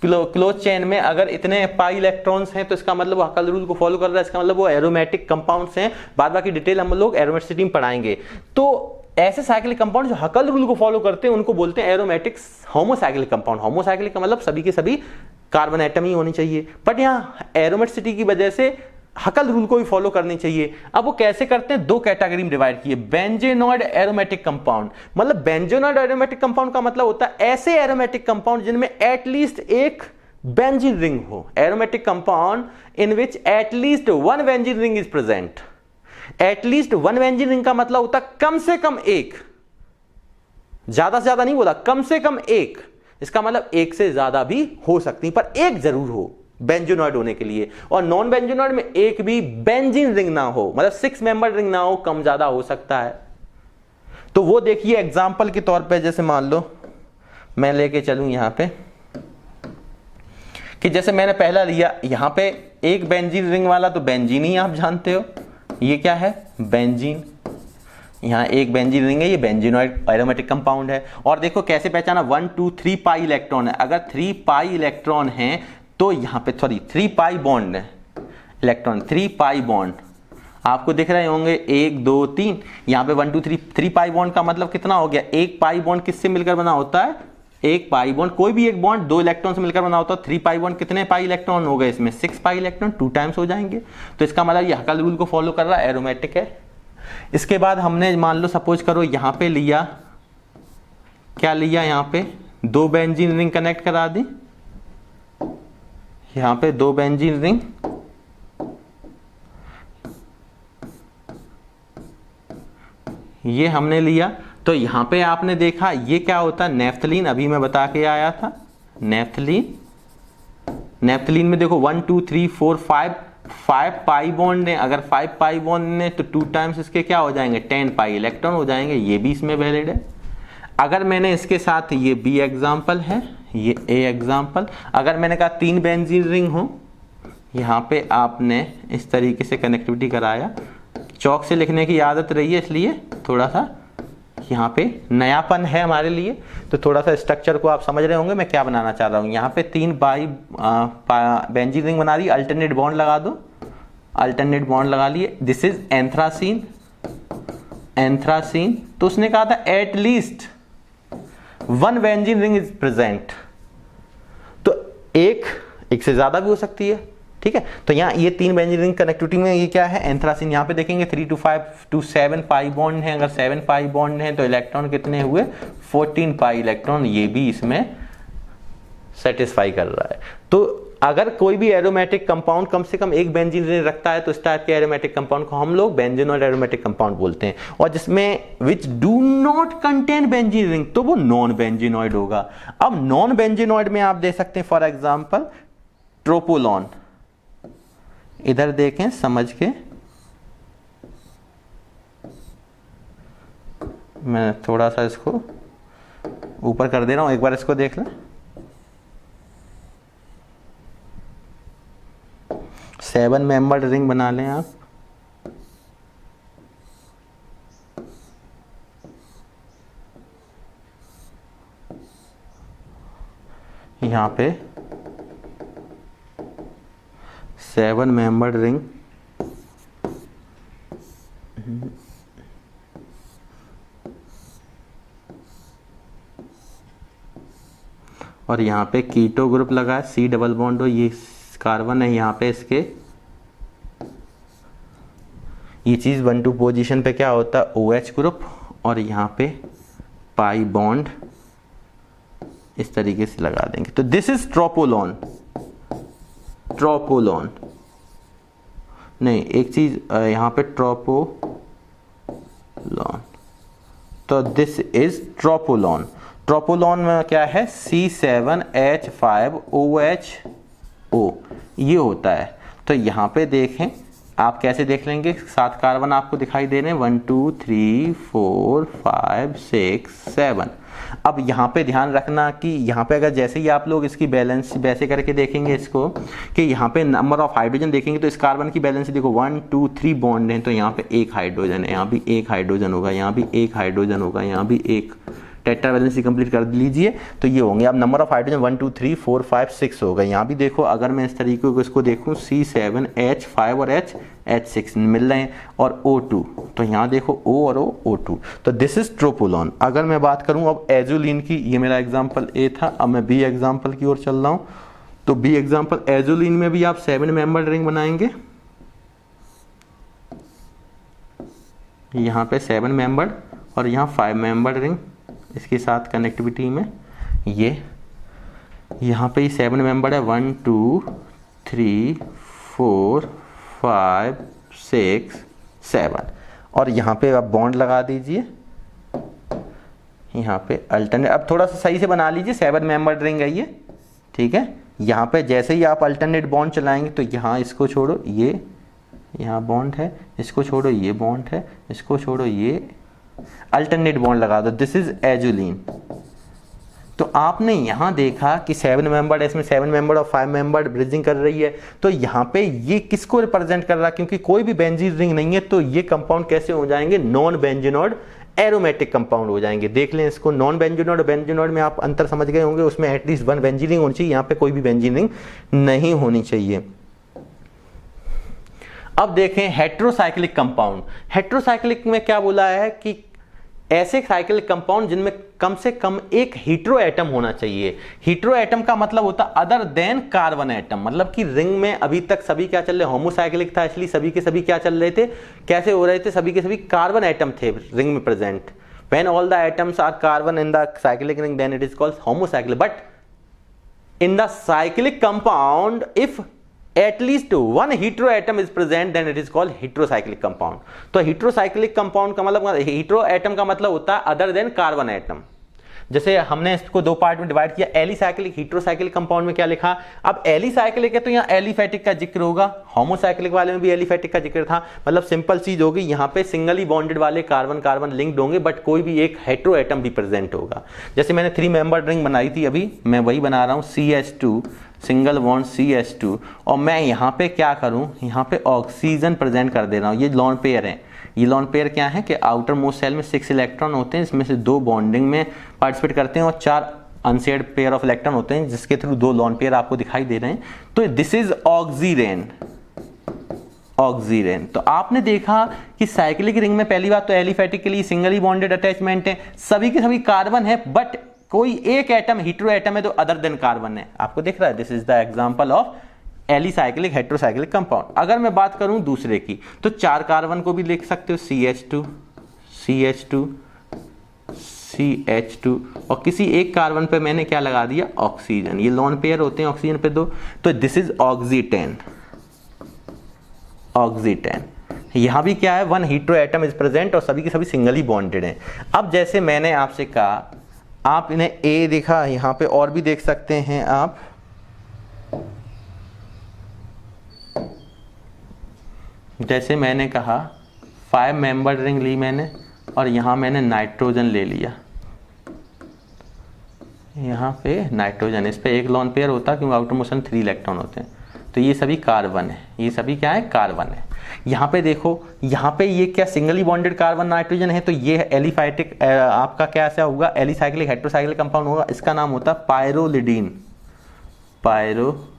क्लोज चेन में अगर इतने पाई इलेक्ट्रॉन्स हैं तो इसका मतलब वो हकल रूल को फॉलो कर रहा है, इसका मतलब वो एरोमेटिक कंपाउंड्स हैं। बाद बाकी डिटेल हम लोग एरोमेटिसिटी में पढ़ाएंगे। तो ऐसे साइक्लिक कंपाउंड जो हकल रूल को फॉलो करते हैं उनको बोलते हैं एरोमेटिक होमोसाइक्लिक कंपाउंड। होमोसाइक्लिक का मतलब सभी के सभी कार्बन एटम ही होनी चाहिए, बट यहाँ एरोमेटिसिटी की वजह से हकल रूल को भी फॉलो करनी चाहिए। अब वो कैसे करते हैं, 2 कैटेगरी में डिवाइड किए, बेंजेनॉइड एरोमेटिक कंपाउंड। मतलब बेंजेनॉइड एरोमेटिक कंपाउंड का मतलब होता है ऐसे एरोमेटिक कंपाउंड जिनमें एटलीस्ट एक बेंजीन रिंग हो। Aromatic compound in which at least 1 benzene ring is present. At least 1 benzene ring का मतलब होता है कम से कम एक, ज्यादा से ज्यादा नहीं बोला, कम से कम एक। इसका मतलब एक से ज्यादा भी हो सकती पर एक जरूर हो बेंजीनॉइड होने के लिए। और नॉन बेंजीनॉइड में एक भी बेंजीन रिंग ना हो, मतलब 6 मेंबर रिंग ना हो, कम ज्यादा हो सकता है। तो वो देखिए एग्जांपल के तौर पे, जैसे मान लो मैं लेके चलूं यहां पे कि जैसे मैंने पहला लिया यहां पे एक बेंजीन रिंग वाला, तो बेंजीन ही आप जानते हो, ये क्या है, बेंजीन। यहाँ एक बेंजीन रिंग है, ये बेंजीनॉइड एरोमेटिक कंपाउंड है। और देखो कैसे पहचाना, 1, 2, 3 पाई इलेक्ट्रॉन है। अगर 3 पाई इलेक्ट्रॉन है तो यहाँ पे 3 पाई बॉन्ड है, इलेक्ट्रॉन 3 पाई बॉन्ड आपको दिख रहे होंगे, 1, 2, 3। यहाँ पे 1, 2, 3 पाई बॉन्ड का मतलब कितना हो गया, एक पाई बॉन्ड किससे मिलकर बना होता है, एक पाई बॉन्ड, कोई भी एक बॉन्ड 2 इलेक्ट्रॉन से मिलकर बना होता है। 3 पाई बॉन्ड कितने पाई इलेक्ट्रॉन हो गए, इसमें 6 पाई इलेक्ट्रॉन, 2 टाइम्स हो जाएंगे। तो इसका मतलब ये हकल रूल को फॉलो कर रहा है, एरोमेटिक है। इसके बाद हमने मान लो सपोज करो यहाँ पे लिया, क्या लिया, यहाँ पे 2 बेंजीन रिंग कनेक्ट करा दी, यहाँ पे 2 बेंजीन रिंग, ये हमने लिया। तो यहाँ पे आपने देखा ये क्या होता है, नेफ्थलीन, अभी मैं बता के आया था नेफ्थलीन। नेफ्थलीन में देखो 1, 2, 3, 4, 5 पाई बॉन्ड है। अगर 5 पाई बॉन्ड है तो 2 टाइम्स इसके क्या हो जाएंगे, 10 पाई इलेक्ट्रॉन हो जाएंगे। ये भी इसमें वैलिड है। अगर मैंने इसके साथ, ये बी एग्जाम्पल है, ये ए एग्जाम्पल, अगर मैंने कहा 3 बेंजीन रिंग हो, यहाँ पे आपने इस तरीके से कनेक्टिविटी कराया, चौक से लिखने की आदत रही है इसलिए थोड़ा सा यहाँ पे नयापन है हमारे लिए, तो थोड़ा सा स्ट्रक्चर को आप समझ रहे होंगे मैं क्या बनाना चाह रहा हूँ। यहाँ पे 3 बेंजीन रिंग बना रही, अल्टरनेट बॉन्ड लगा दो, अल्टरनेट बॉन्ड लगा लिए। This is anthracene, anthracene. तो उसने कहा था at least 1 benzene ring is present, तो एक से ज्यादा भी हो सकती है, ठीक है। तो यहाँ ये 3 बेंजीन रिंग कनेक्टिविटी में ये क्या है, एंथ्रासीन। यहाँ पे देखेंगे 3 to 5 to 7 पाई बॉन्ड है। अगर 7 पाई बॉन्ड है तो इलेक्ट्रॉन कितने हुए, 14 पाई इलेक्ट्रॉन, ये भी इसमें सेटिस्फाई कर रहा है। तो अगर कोई भी एरोमेटिक कंपाउंड कम से कम एक बेंजीन रिंग रखता है तो इस टाइप के एरोमेटिक कंपाउंड को हम लोग बेंजीनॉइड एरोमेटिक कंपाउंड बोलते हैं। और जिसमें which do not contain benzene ring तो वो नॉन बेंजीनॉइड होगा। अब नॉन बेंजीनॉइड में आप दे सकते हैं फॉर एग्जांपल ट्रोपोलॉन, इधर देखें समझ के, मैं थोड़ा सा इसको ऊपर कर दे रहा हूँ, एक बार इसको देख लें। सेवन मेंबर्ड रिंग बना लें आप। यहाँ पे 7 मेंबर्ड रिंग, और यहाँ पे कीटो ग्रुप लगा है, C डबल बॉन्ड हो, ये कार्बन है। यहाँ पे इसके ये चीज़ 1,2 पोजीशन पे क्या होता है, OH ग्रुप, और यहाँ पे पाई बॉन्ड इस तरीके से लगा देंगे। तो दिस इज ट्रोपोलॉन। ट्रोपोलॉन नहीं, एक चीज यहाँ पे ट्रोपोलॉन, तो दिस इज ट्रोपोलॉन। ट्रोपोलॉन में क्या है, C7H5OHO ये होता है। तो यहाँ पे देखें, आप कैसे देख लेंगे, 7 कार्बन आपको दिखाई दे रहे हैं, 1 2 3 4 5 6 7। अब यहाँ पे ध्यान रखना कि यहाँ पे अगर जैसे ही आप लोग इसकी बैलेंस वैसे करके देखेंगे इसको, कि यहाँ पे नंबर ऑफ हाइड्रोजन देखेंगे, तो इस कार्बन की बैलेंस देखो 1 2 3 बॉन्ड हैं, तो यहाँ पे एक हाइड्रोजन है, यहाँ भी एक हाइड्रोजन होगा, यहाँ भी एक हाइड्रोजन होगा, यहाँ भी एक। टेट्रा वैलेंसी कंप्लीट कर लीजिए तो ये होंगे। अब नंबर ऑफ हाइड्रोजन 1 2 3 4 5 6 होगा। यहाँ भी देखो, अगर मैं इस तरीके को इसको देखूँ, C7H5 और H6 मिल रहे हैं, और O2, तो यहाँ देखो O और O2, तो दिस इज ट्रोपोलॉन। अगर मैं बात करूँ अब एजुलिन की, ये मेरा एग्जाम्पल A था, अब मैं B एग्जाम्पल की ओर चल रहा हूँ। तो B एग्जाम्पल एजुलिन में भी आप 7 मेंबर रिंग बनाएंगे। यहाँ पे 7 मेंबर्ड और यहाँ 5 मेंबर्ड रिंग इसके साथ कनेक्टिविटी में। ये यहाँ पे 7 मेंबर है, 1 2 3 4 5 6 7, और यहाँ पे आप बॉन्ड लगा दीजिए। यहाँ पे अल्टरनेट, अब थोड़ा सा सही से बना लीजिए, 7 मेंबर रिंग है ये, ठीक है। यहाँ पे जैसे ही आप अल्टरनेट बॉन्ड चलाएंगे, तो यहाँ इसको छोड़ो, ये यहाँ बॉन्ड है, इसको छोड़ो, ये बॉन्ड है, इसको छोड़ो, ये अल्टरनेट बॉन्ड लगा दो। This is azulene. तो आपने यहां देखा कि 7 मेंबर, इसमें 7 मेंबर और 5 मेंबर ब्रिजिंग कर रही है। तो यहाँ पे ये किसको रिप्रेजेंट कर रहा है, क्योंकि कोई भी बेंजीन रिंग नहीं है, तो ये कंपाउंड कैसे हो जाएंगे, नॉन बेंजीनोइड एरोमेटिक कंपाउंड हो जाएंगे। देख लें इसको, नॉन बेंजीनोइड और बेंजीनोइड में आप अंतर समझ गए होंगे, उसमें एटलीस्ट 1 बेंजीन रिंग होनी चाहिए, यहाँ पे कोई भी बेंजीन रिंग नहीं होनी चाहिए। अब देखें हेट्रोसाइक्लिक कंपाउंड। हेट्रोसाइक्लिक में क्या बोला है कि ऐसे साइक्लिक कंपाउंड जिनमें कम से कम एक हीट्रो एटम होना चाहिए। हीट्रो एटम का मतलब होता है अदर देन कार्बन एटम, मतलब कि रिंग में अभी तक सभी क्या चल रहे, होमोसाइक्लिक था, इसलिए सभी के सभी क्या चल रहे थे, कैसे हो रहे थे, सभी के सभी कार्बन एटम थे रिंग में present. When all the atoms are carbon in the cyclic ring then it is called homocyclic. But in the cyclic compound if at least one heteroatom is present then it is called heterocyclic compound। तो heterocyclic compound का मतलब, heteroatom का मतलब होता है other than carbon atom। जैसे हमने इसको 2 पार्ट में डिवाइड किया, एलिसाइक्लिक हेट्रोसाइक्लिक कंपाउंड में क्या लिखा, अब एलिसाइक्लिक है तो यहाँ एलिफेटिक का जिक्र होगा, होमोसाइक्लिक वाले में भी एलिफेटिक का जिक्र था। मतलब सिंपल चीज होगी, यहाँ पे सिंगली बॉन्डेड वाले कार्बन कार्बन लिंक्ड होंगे, बट कोई भी एक हेट्रो एटम भी प्रेजेंट होगा। जैसे मैंने 3 मेंबर रिंग बनाई थी अभी, मैं वही बना रहा हूँ, CH2 सिंगल बॉन्ड CH2, और मैं यहाँ पे क्या करूँ, यहाँ पे ऑक्सीजन प्रेजेंट कर दे रहा हूँ। ये लॉन पेयर है, ये लॉन पेयर क्या है कि आउटर मोस्ट सेल में 6 इलेक्ट्रॉन होते हैं, इसमें से 2 बॉन्डिंग में पार्टिसिपेट करते हैं और 4 अनशेयर्ड पेयर ऑफ इलेक्ट्रॉन होते हैं, जिसके थ्रू 2 लॉन पेयर आपको दिखाई दे रहे हैं। तो दिस इज ऑक्सीरेन। ऑक्सीरेन, तो आपने देखा कि साइक्लिक रिंग में पहली बात तो एलिफेटिक के लिए सिंगली बॉन्डेड अटैचमेंट है, सभी के सभी कार्बन है, बट कोई एक एटम हीट्रो एटम है तो अदर देन कार्बन है। आपको दिख रहा है, this is the example of alicyclic heterocyclic compound. अगर मैं बात करूं दूसरे की, तो 4 कार्बन को भी लिख सकते हो, CH2 CH2 CH2, और किसी एक कार्बन पे मैंने क्या लगा दिया, ऑक्सीजन। ये लॉन पेयर होते हैं ऑक्सीजन पे 2, तो दिस इज ऑक्सीटेन। ऑक्सीटेन, यहां भी क्या है, 1 हीट्रो एटम इज प्रेजेंट और सभी के सभी सिंगली बॉन्डेड हैं। अब जैसे मैंने आपसे कहा, आप इन्हें A देखा, यहां पे और भी देख सकते हैं आप, जैसे मैंने कहा 5 मेंबर रिंग ली मैंने और यहाँ मैंने नाइट्रोजन ले लिया, यहाँ पे नाइट्रोजन, इस पे एक लोन पेयर होता है क्योंकि आउटर मोशन 3 इलेक्ट्रॉन होते हैं, तो ये सभी कार्बन है, ये सभी क्या है, कार्बन है। यहाँ पे देखो, यहाँ पे ये क्या सिंगली बॉन्डेड कार्बन नाइट्रोजन है, तो ये एलिफाइटिक आपका क्या ऐसा होगा, एलिसाइक्लिक हेट्रोसाइक्लिक कंपाउंड होगा, इसका नाम होता है पायरोलिडीन, पायरोलिडीन।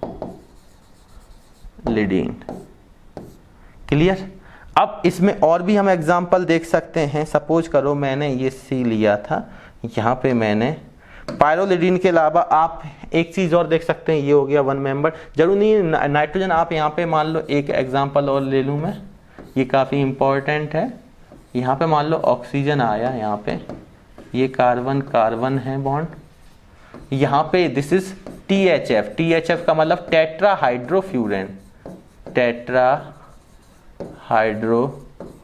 क्लियर। अब इसमें और भी हम एग्जांपल देख सकते हैं। सपोज करो मैंने ये सी लिया था, यहाँ पे मैंने पायरोलिडीन के अलावा आप एक चीज और देख सकते हैं, ये हो गया 1 मेंबर, जरूर नहीं नाइट्रोजन, आप यहाँ पे मान लो एक एग्जांपल और ले लूँ मैं, ये काफ़ी इंपॉर्टेंट है। यहाँ पे मान लो ऑक्सीजन आया, यहाँ पे ये कार्बन कार्बन है बॉन्ड, यहाँ पे दिस इज THF, THF का मतलब टेट्रा हाइड्रोफ्यूरेन, टेट्रा हाइड्रोफ्यूरेन,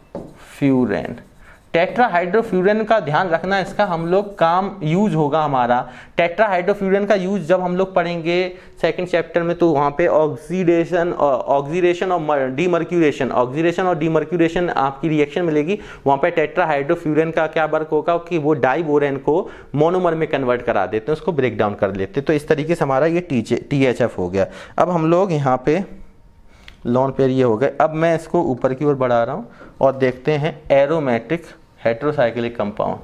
टेट्रा हाइड्रोफ्यूरेन का ध्यान रखना, इसका हम लोग काम यूज होगा हमारा। टेट्रा हाइड्रोफ्यूरेन का यूज जब हम लोग पढ़ेंगे सेकंड चैप्टर में, तो वहाँ पे ऑक्सीडेशन और डीमर्क्यूरेशन, ऑक्सीडेशन और डीमर्क्यूरेशन आपकी रिएक्शन मिलेगी, वहाँ पे टेट्रा हाइड्रोफ्यूरेन का क्या वर्क होगा कि वो डाइबोरेन को मोनोमर में कन्वर्ट करा देते हैं, उसको ब्रेक डाउन कर लेते हैं। तो इस तरीके से हमारा ये THF हो गया। अब हम लोग यहाँ पे लॉन पेयर ये हो गए। अब मैं इसको ऊपर की ओर बढ़ा रहा हूँ और देखते हैं एरोमेटिक हेट्रोसाइक्लिक कंपाउंड,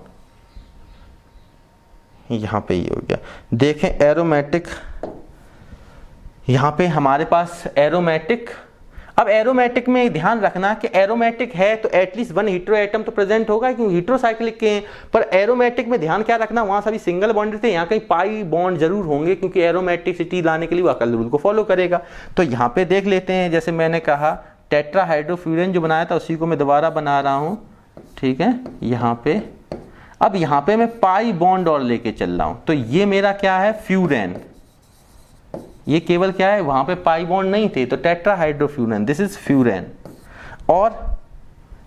यहाँ पे ये हो गया। देखें एरोमेटिक, यहाँ पे हमारे पास एरोमेटिक, अब एरोमेटिक में ध्यान रखना कि एरोमेटिक है तो एटलीस्ट 1 हीट्रो एटम तो प्रेजेंट होगा क्योंकि हीट्रोसाइक्लिक के हैं, पर एरोमेटिक में ध्यान क्या रखना, वहां सभी सिंगल बॉन्ड थे, यहाँ कहीं पाई बॉन्ड जरूर होंगे क्योंकि एरोमेटिसिटी लाने के लिए वह रूल को फॉलो करेगा। तो यहाँ पे देख लेते हैं, जैसे मैंने कहा टेट्रा हाइड्रोफ्यूरेन जो बनाया था उसी को मैं दोबारा बना रहा हूँ, ठीक है। यहाँ पे अब यहाँ पे मैं पाई बॉन्ड और लेके चल रहा हूँ, तो ये मेरा क्या है, फ्यूरेन, ये केवल क्या है, वहां पे पाई बॉन्ड नहीं थे तो टेट्रा हाइड्रोफ्यूरेन, दिस इज फ्यूरेन। और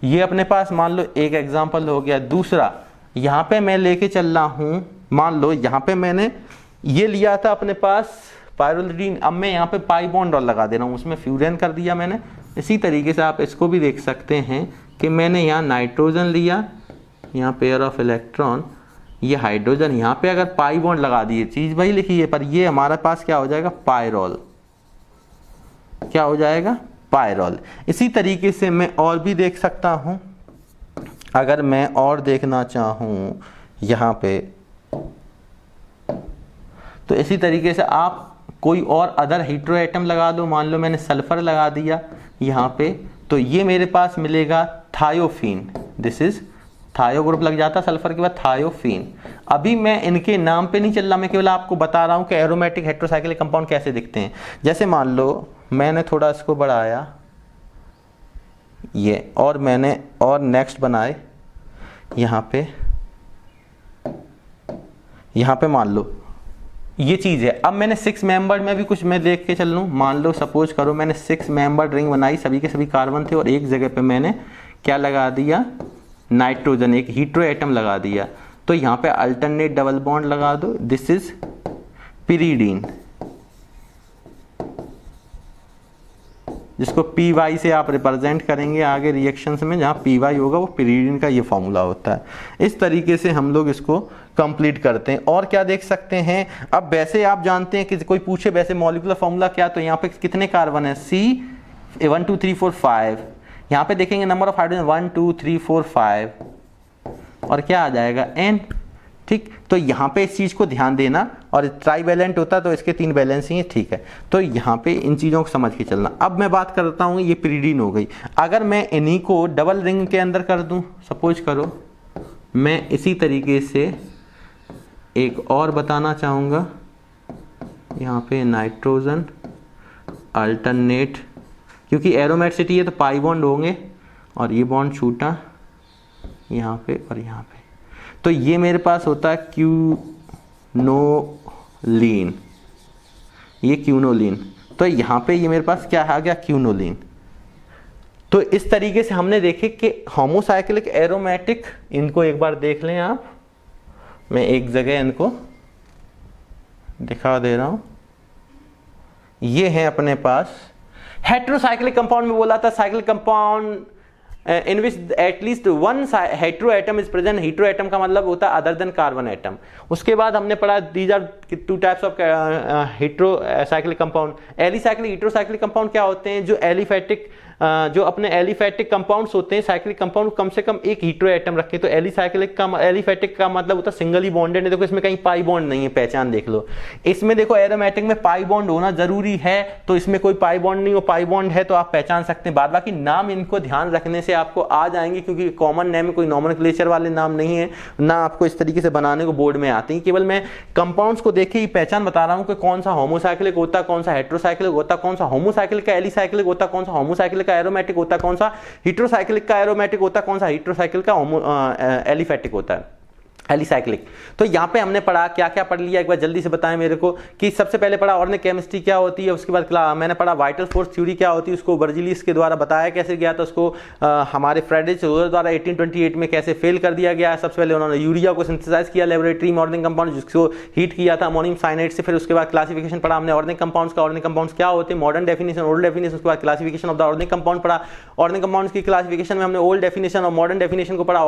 ये अपने पास मान लो एक एग्जांपल हो गया। दूसरा यहाँ पे मैं लेके चल रहा हूं, मान लो यहाँ पे मैंने ये लिया था अपने पास पायरोलिडीन, अब मैं यहाँ पे पाई बॉन्ड और लगा दे रहा हूँ, उसमें फ्यूरेन कर दिया मैंने। इसी तरीके से आप इसको भी देख सकते हैं कि मैंने यहाँ नाइट्रोजन लिया, यहाँ पेयर ऑफ इलेक्ट्रॉन, ये हाइड्रोजन, यहाँ पे अगर पाई बॉन्ड लगा दिए, चीज वही लिखी है पर ये हमारे पास क्या हो जाएगा, पायरोल, क्या हो जाएगा, पायरोल। इसी तरीके से मैं और भी देख सकता हूं, अगर मैं और देखना चाहूं यहाँ पे, तो इसी तरीके से आप कोई और अदर हीट्रो एटम लगा दो, मान लो मैंने सल्फर लगा दिया यहाँ पे, तो ये मेरे पास मिलेगा थायोफीन, दिस इज थायो ग्रुप लग जाता सल्फर के बाद थायोफीन। अभी मैं इनके नाम पे नहीं चल रहा, मैं केवल आपको बता रहा हूं कि एरोमेटिक हेट्रोसाइक्लिक कंपाउंड कैसे दिखते हैं। जैसे मान लो मैंने थोड़ा इसको बढ़ाया ये, और मैंने और नेक्स्ट बनाए यहाँ पे मान लो ये चीज है। अब मैंने 6 मेंबर में भी कुछ मैं देख के चल लूँ, मान लो सपोज करो मैंने 6 मेंबर रिंग बनाई, सभी के सभी कार्बन थे और एक जगह पे मैंने क्या लगा दिया, नाइट्रोजन, एक हीट्रो एटम लगा दिया, तो यहाँ पे अल्टरनेट डबल बॉन्ड लगा दो, दिस इज पिरीडीन, जिसको PY से आप रिप्रेजेंट करेंगे आगे रिएक्शंस में, जहाँ PY होगा वो पिरीडीन का ये फॉर्मूला होता है। इस तरीके से हम लोग इसको कंप्लीट करते हैं। और क्या देख सकते हैं, अब वैसे आप जानते हैं कि कोई पूछे वैसे मॉलिक्यूलर फॉर्मूला क्या, तो यहाँ पे कितने कार्बन है, C 1 2 3 4 5, यहाँ पे देखेंगे नंबर ऑफ हाइड्रोजन 1 2 3 4 5 और क्या आ जाएगा, N, ठीक। तो यहाँ पे इस चीज को ध्यान देना, और ट्राईवैलेंट होता तो इसके 3 बैलेंस ही है, ठीक है। तो यहाँ पे इन चीजों को समझ के चलना। अब मैं बात करता हूँ, ये पिरीडीन हो गई, अगर मैं इन्हीं को डबल रिंग के अंदर कर दूं, सपोज करो मैं इसी तरीके से एक और बताना चाहूँगा, यहाँ पे नाइट्रोजन अल्टरनेट, क्योंकि एरोमेटिसिटी है तो पाई बॉन्ड होंगे और ये बॉन्ड छूटा यहाँ पे और यहाँ पे, तो ये मेरे पास होता है क्यूनोलीन, ये क्यूनोलीन, तो यहाँ पे ये मेरे पास क्या आ गया, क्यूनोलीन। तो इस तरीके से हमने देखे कि होमोसाइक्लिक एरोमेटिक, इनको एक बार देख लें आप, मैं एक जगह इनको दिखा दे रहा हूं, ये है अपने पास हेट्रोसाइक्लिक कंपाउंड में बोला था, cyclic compound in which at least one hetero atom is present. Hetero atom का मतलब होता है अदर देन कार्बन एटम। उसके बाद हमने पढ़ा these are two types of hetero cyclic compound. Alicyclic heterocyclic compound क्या होते हैं? जो एलिफैटिक जो अपने एलिफैटिक कंपाउंड्स होते हैं, साइक्लिक कंपाउंड कम से कम एक हेटेरो एटम रखें। तो एलिसाइक्लिक का एलिफैटिक का मतलब होता है सिंगली बॉन्डेड है। देखो इसमें कहीं पाई बॉन्ड नहीं है, पहचान देख लो। इसमें देखो एरोमेटिक में पाई बॉन्ड होना जरूरी है, तो इसमें कोई पाई बॉन्ड नहीं हो। पाई बॉन्ड है तो आप पहचान सकते हैं। बाद बाकी नाम इनको ध्यान रखने से आपको आ जाएंगे, क्योंकि कॉमन नेम में कोई नॉमेनक्लेचर वाले नाम नहीं है ना, आपको इस तरीके से बनाने को बोर्ड में आते हैं। केवल मैं कंपाउंड्स को देख के ही पहचान बता रहा हूं कि कौन सा होमोसाइक्लिक होता है, कौन सा हेटेरोसाइक्लिक होता है, कौन सा होमोसाइक्लिक का एलिसाइक्लिक होता है, कौन सा होमोसाइक्लिक का एरोमेटिक होता है, कौन सा हेटेरोसाइक्लिक का एरोमेटिक होता है, कौन सा हेटेरोसाइक्लिक का एलिफैटिक होता है, एलिसाइक्लिक। तो यहाँ पे हमने पढ़ा क्या क्या पढ़ लिया, एक बार जल्दी से बताएं मेरे को। कि सबसे पहले पढ़ा ऑर्गेनिक केमिस्ट्री क्या होती है, उसके बाद मैंने पढ़ा वाइटल फोर्स थ्योरी क्या होती है, उसको बर्जिलियस के द्वारा बताया कैसे गया था, उसको हमारे फ्रेडरिक रोजर द्वारा 1828 में कैसे फेल कर दिया गया। सबसे पहले उन्होंने यूरिया को सिंथेसाइज किया लेबोरेटरी में, ऑर्गेनिक कंपाउंड जिसको हीट किया था अमोनियम साइनाइड से। फिर उसके बाद क्लासिफिकेशन पढ़ा हमने ऑर्गेनिक कंपाउंड्स का, ऑर्गेनिक कंपाउंड्स क्या होते हैं, मॉडर्न डेफिनेशन, ओल्ड डेफिनेशन। उसके बाद classification of the organic compound पढ़ा। ऑर्गेनिक कंपाउंड्स की क्लासिफिकेशन में हमने ओल्ड डेफिनेशन और मॉडर्न डेफिनेशन को पढ़ा।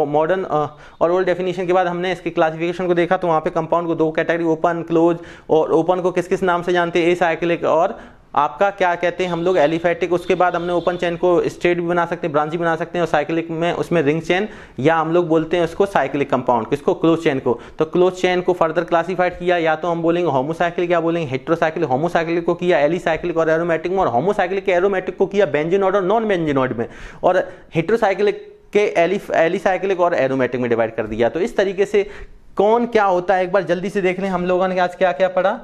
मॉडर्न और ओल्ड डेफिनेशन के बाद हमने इसकी क्लासिफिकेशन को देखा। तो वहां पे कंपाउंड को दो कैटेगरी, ओपन क्लोज, और ओपन को किस किस नाम से जानते हैं, एसाइक्लिक और आपका क्या कहते हैं हम लोग एलिफैटिक। उसके बाद हमने ओपन चेन को स्ट्रेट भी बना सकते हैं, ब्रांच भी बना सकते हैं, और साइक्लिक में उसमें रिंग चेन या हम लोग बोलते हैं उसको साइक्लिक कंपाउंड, किसको, क्लोज चेन को। तो क्लोज चेन को फर्दर क्लासिफाइड किया, या तो हम बोलेंगे होमोसाइक्लिक या बोलेंगे हेटेरोसाइक्लिक। होमोसाइक्लिक को किया एलिसाइक्लिक और एरोमेटिक में, और होमोसाइक्लिक के एरोमेटिक को किया बेंजीनोइड और नॉन बेंजीनोइड में, और हेटेरोसाइक्लिक के एलिसाइक्लिक और एरोमेटिक में डिवाइड कर दिया। तो इस तरीके से कौन क्या होता है एक बार जल्दी से देख लें हम लोगों ने आज क्या क्या पढ़ा।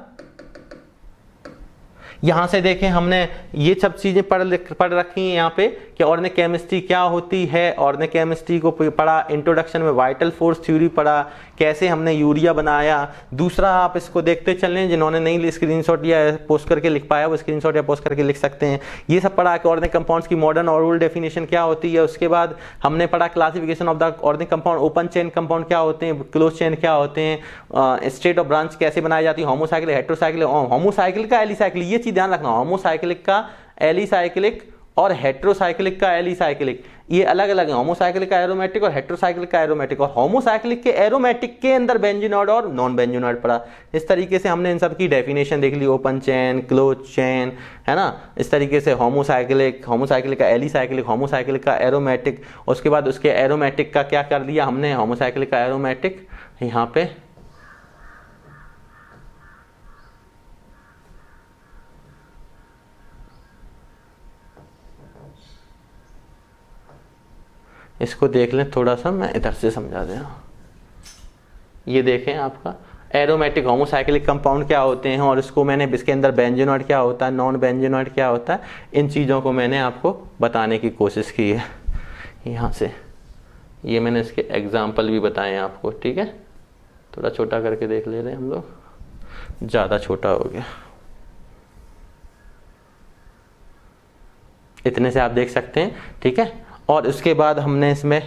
यहां से देखें हमने ये सब चीजें पढ़ रखी हैं यहाँ पे कि ऑर्गेनिक केमिस्ट्री क्या होती है। ऑर्गेनिक केमिस्ट्री को पढ़ा, इंट्रोडक्शन में वाइटल फोर्स थ्योरी पढ़ा, कैसे हमने यूरिया बनाया। दूसरा आप इसको देखते चलें, जिन्होंने नहीं स्क्रीनशॉट या पोस्ट करके लिख पाया वो स्क्रीनशॉट या पोस्ट करके लिख सकते हैं। ये सब पढ़ा कि ऑर्गेनिक कंपाउंड्स की मॉडर्न और ओल्ड डेफिनेशन क्या होती है। उसके बाद हमने पढ़ा classification of the organic compound, open chain compound क्या होते हैं, क्लोज चेन क्या होते हैं, स्टेट ऑफ ब्रांच कैसे बनाई जाती है, होमोसाइक्लिक हेटेरोसाइक्लिक, होमोसाइक्लिक का एलिसाइक्लिक। ये चीज ध्यान रखना, होमोसाइक्लिक का एलिसाइक्लिक और हेटेरोसाइक्लिक का एलिसाइक्लिक ये अलग अलग है। होमोसाइक्लिक का एरोमेटिक और हेटेरोसाइक्लिक का एरोमेटिक, और होमोसाइक्लिक के एरोमेटिक के अंदर बेंजीनोइड और नॉन बेंजीनोइड पड़ा। इस तरीके से हमने इन सब की डेफिनेशन देख ली, ओपन चेन, क्लोज चेन, है ना। इस तरीके से होमोसाइक्लिक का एलिसाइक्लिक, होमोसाइक्लिक का एरोमेटिक, उसके बाद उसके एरोमेटिक का क्या कर दिया हमने, होमोसाइक्लिक का एरोमेटिक यहाँ पे इसको देख लें थोड़ा सा, मैं इधर से समझा दें। ये देखें आपका एरोमेटिक होमोसाइक्लिक कंपाउंड क्या होते हैं, और इसको मैंने इसके अंदर बेंजीनोइड क्या होता है, नॉन बेंजीनोइड क्या होता है, इन चीज़ों को मैंने आपको बताने की कोशिश की है। यहाँ से ये मैंने इसके एग्जाम्पल भी बताए हैं आपको, ठीक है। थोड़ा छोटा करके देख ले रहे हैं हम लोग, ज़्यादा छोटा हो गया, इतने से आप देख सकते हैं, ठीक है। और उसके बाद हमने इसमें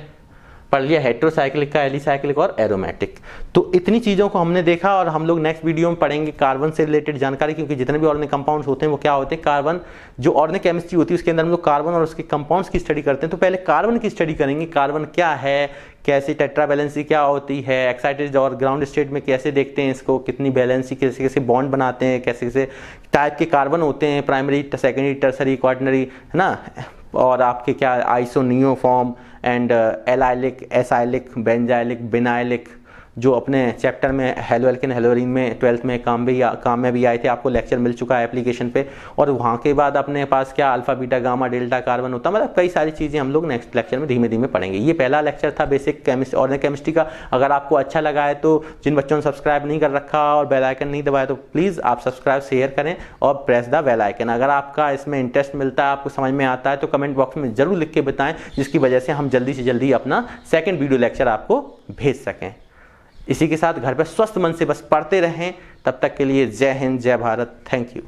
पढ़ लिया हेटेरोसाइक्लिक का एलिसाइक्लिक और एरोमेटिक। तो इतनी चीज़ों को हमने देखा, और हम लोग नेक्स्ट वीडियो में पढ़ेंगे कार्बन से रिलेटेड जानकारी, क्योंकि जितने भी ऑर्गेनिक कंपाउंड्स होते हैं वो क्या होते हैं, कार्बन जो ऑर्गेनिक केमिस्ट्री होती है उसके अंदर हम लोग कार्बन और उसके कंपाउंड्स की स्टडी करते हैं। तो पहले कार्बन की स्टडी करेंगे, कार्बन क्या है, कैसे टेट्रावैलेंसी क्या होती है, एक्साइटेड और ग्राउंड स्टेट में कैसे देखते हैं इसको, कितनी वैलेंसी, कैसे कैसे बॉन्ड बनाते हैं, कैसे कैसे टाइप के कार्बन होते हैं, प्राइमरी, सेकेंडरी, टर्सरी, क्वाटरनरी, है ना। और आपके क्या iso neo form and allylic, acylic, benzylic, vinylic, जो अपने चैप्टर में हेलोएल्केन हेलोरीन में 12th में काम में भी आए थे, आपको लेक्चर मिल चुका है एप्लीकेशन पे। और वहाँ के बाद अपने पास क्या alpha beta gamma delta carbon होता है, मतलब कई सारी चीज़ें हम लोग नेक्स्ट लेक्चर में धीमे धीमे पढ़ेंगे। ये पहला लेक्चर था बेसिक केमिस्ट्री, ऑर्गेनिक केमिस्ट्री का। अगर आपको अच्छा लगा है तो जिन बच्चों ने सब्सक्राइब नहीं कर रखा और बेल आइकन नहीं दबाया तो प्लीज़ आप सब्सक्राइब शेयर करें और प्रेस द बेल आइकन। अगर आपका इसमें इंटरेस्ट मिलता है, आपको समझ में आता है तो कमेंट बॉक्स में जरूर लिख के बताएं, जिसकी वजह से हम जल्दी से जल्दी अपना सेकेंड वीडियो लेक्चर आपको भेज सकें। इसी के साथ घर पर स्वस्थ मन से बस पढ़ते रहें। तब तक के लिए जय हिंद, जय भारत, थैंक यू।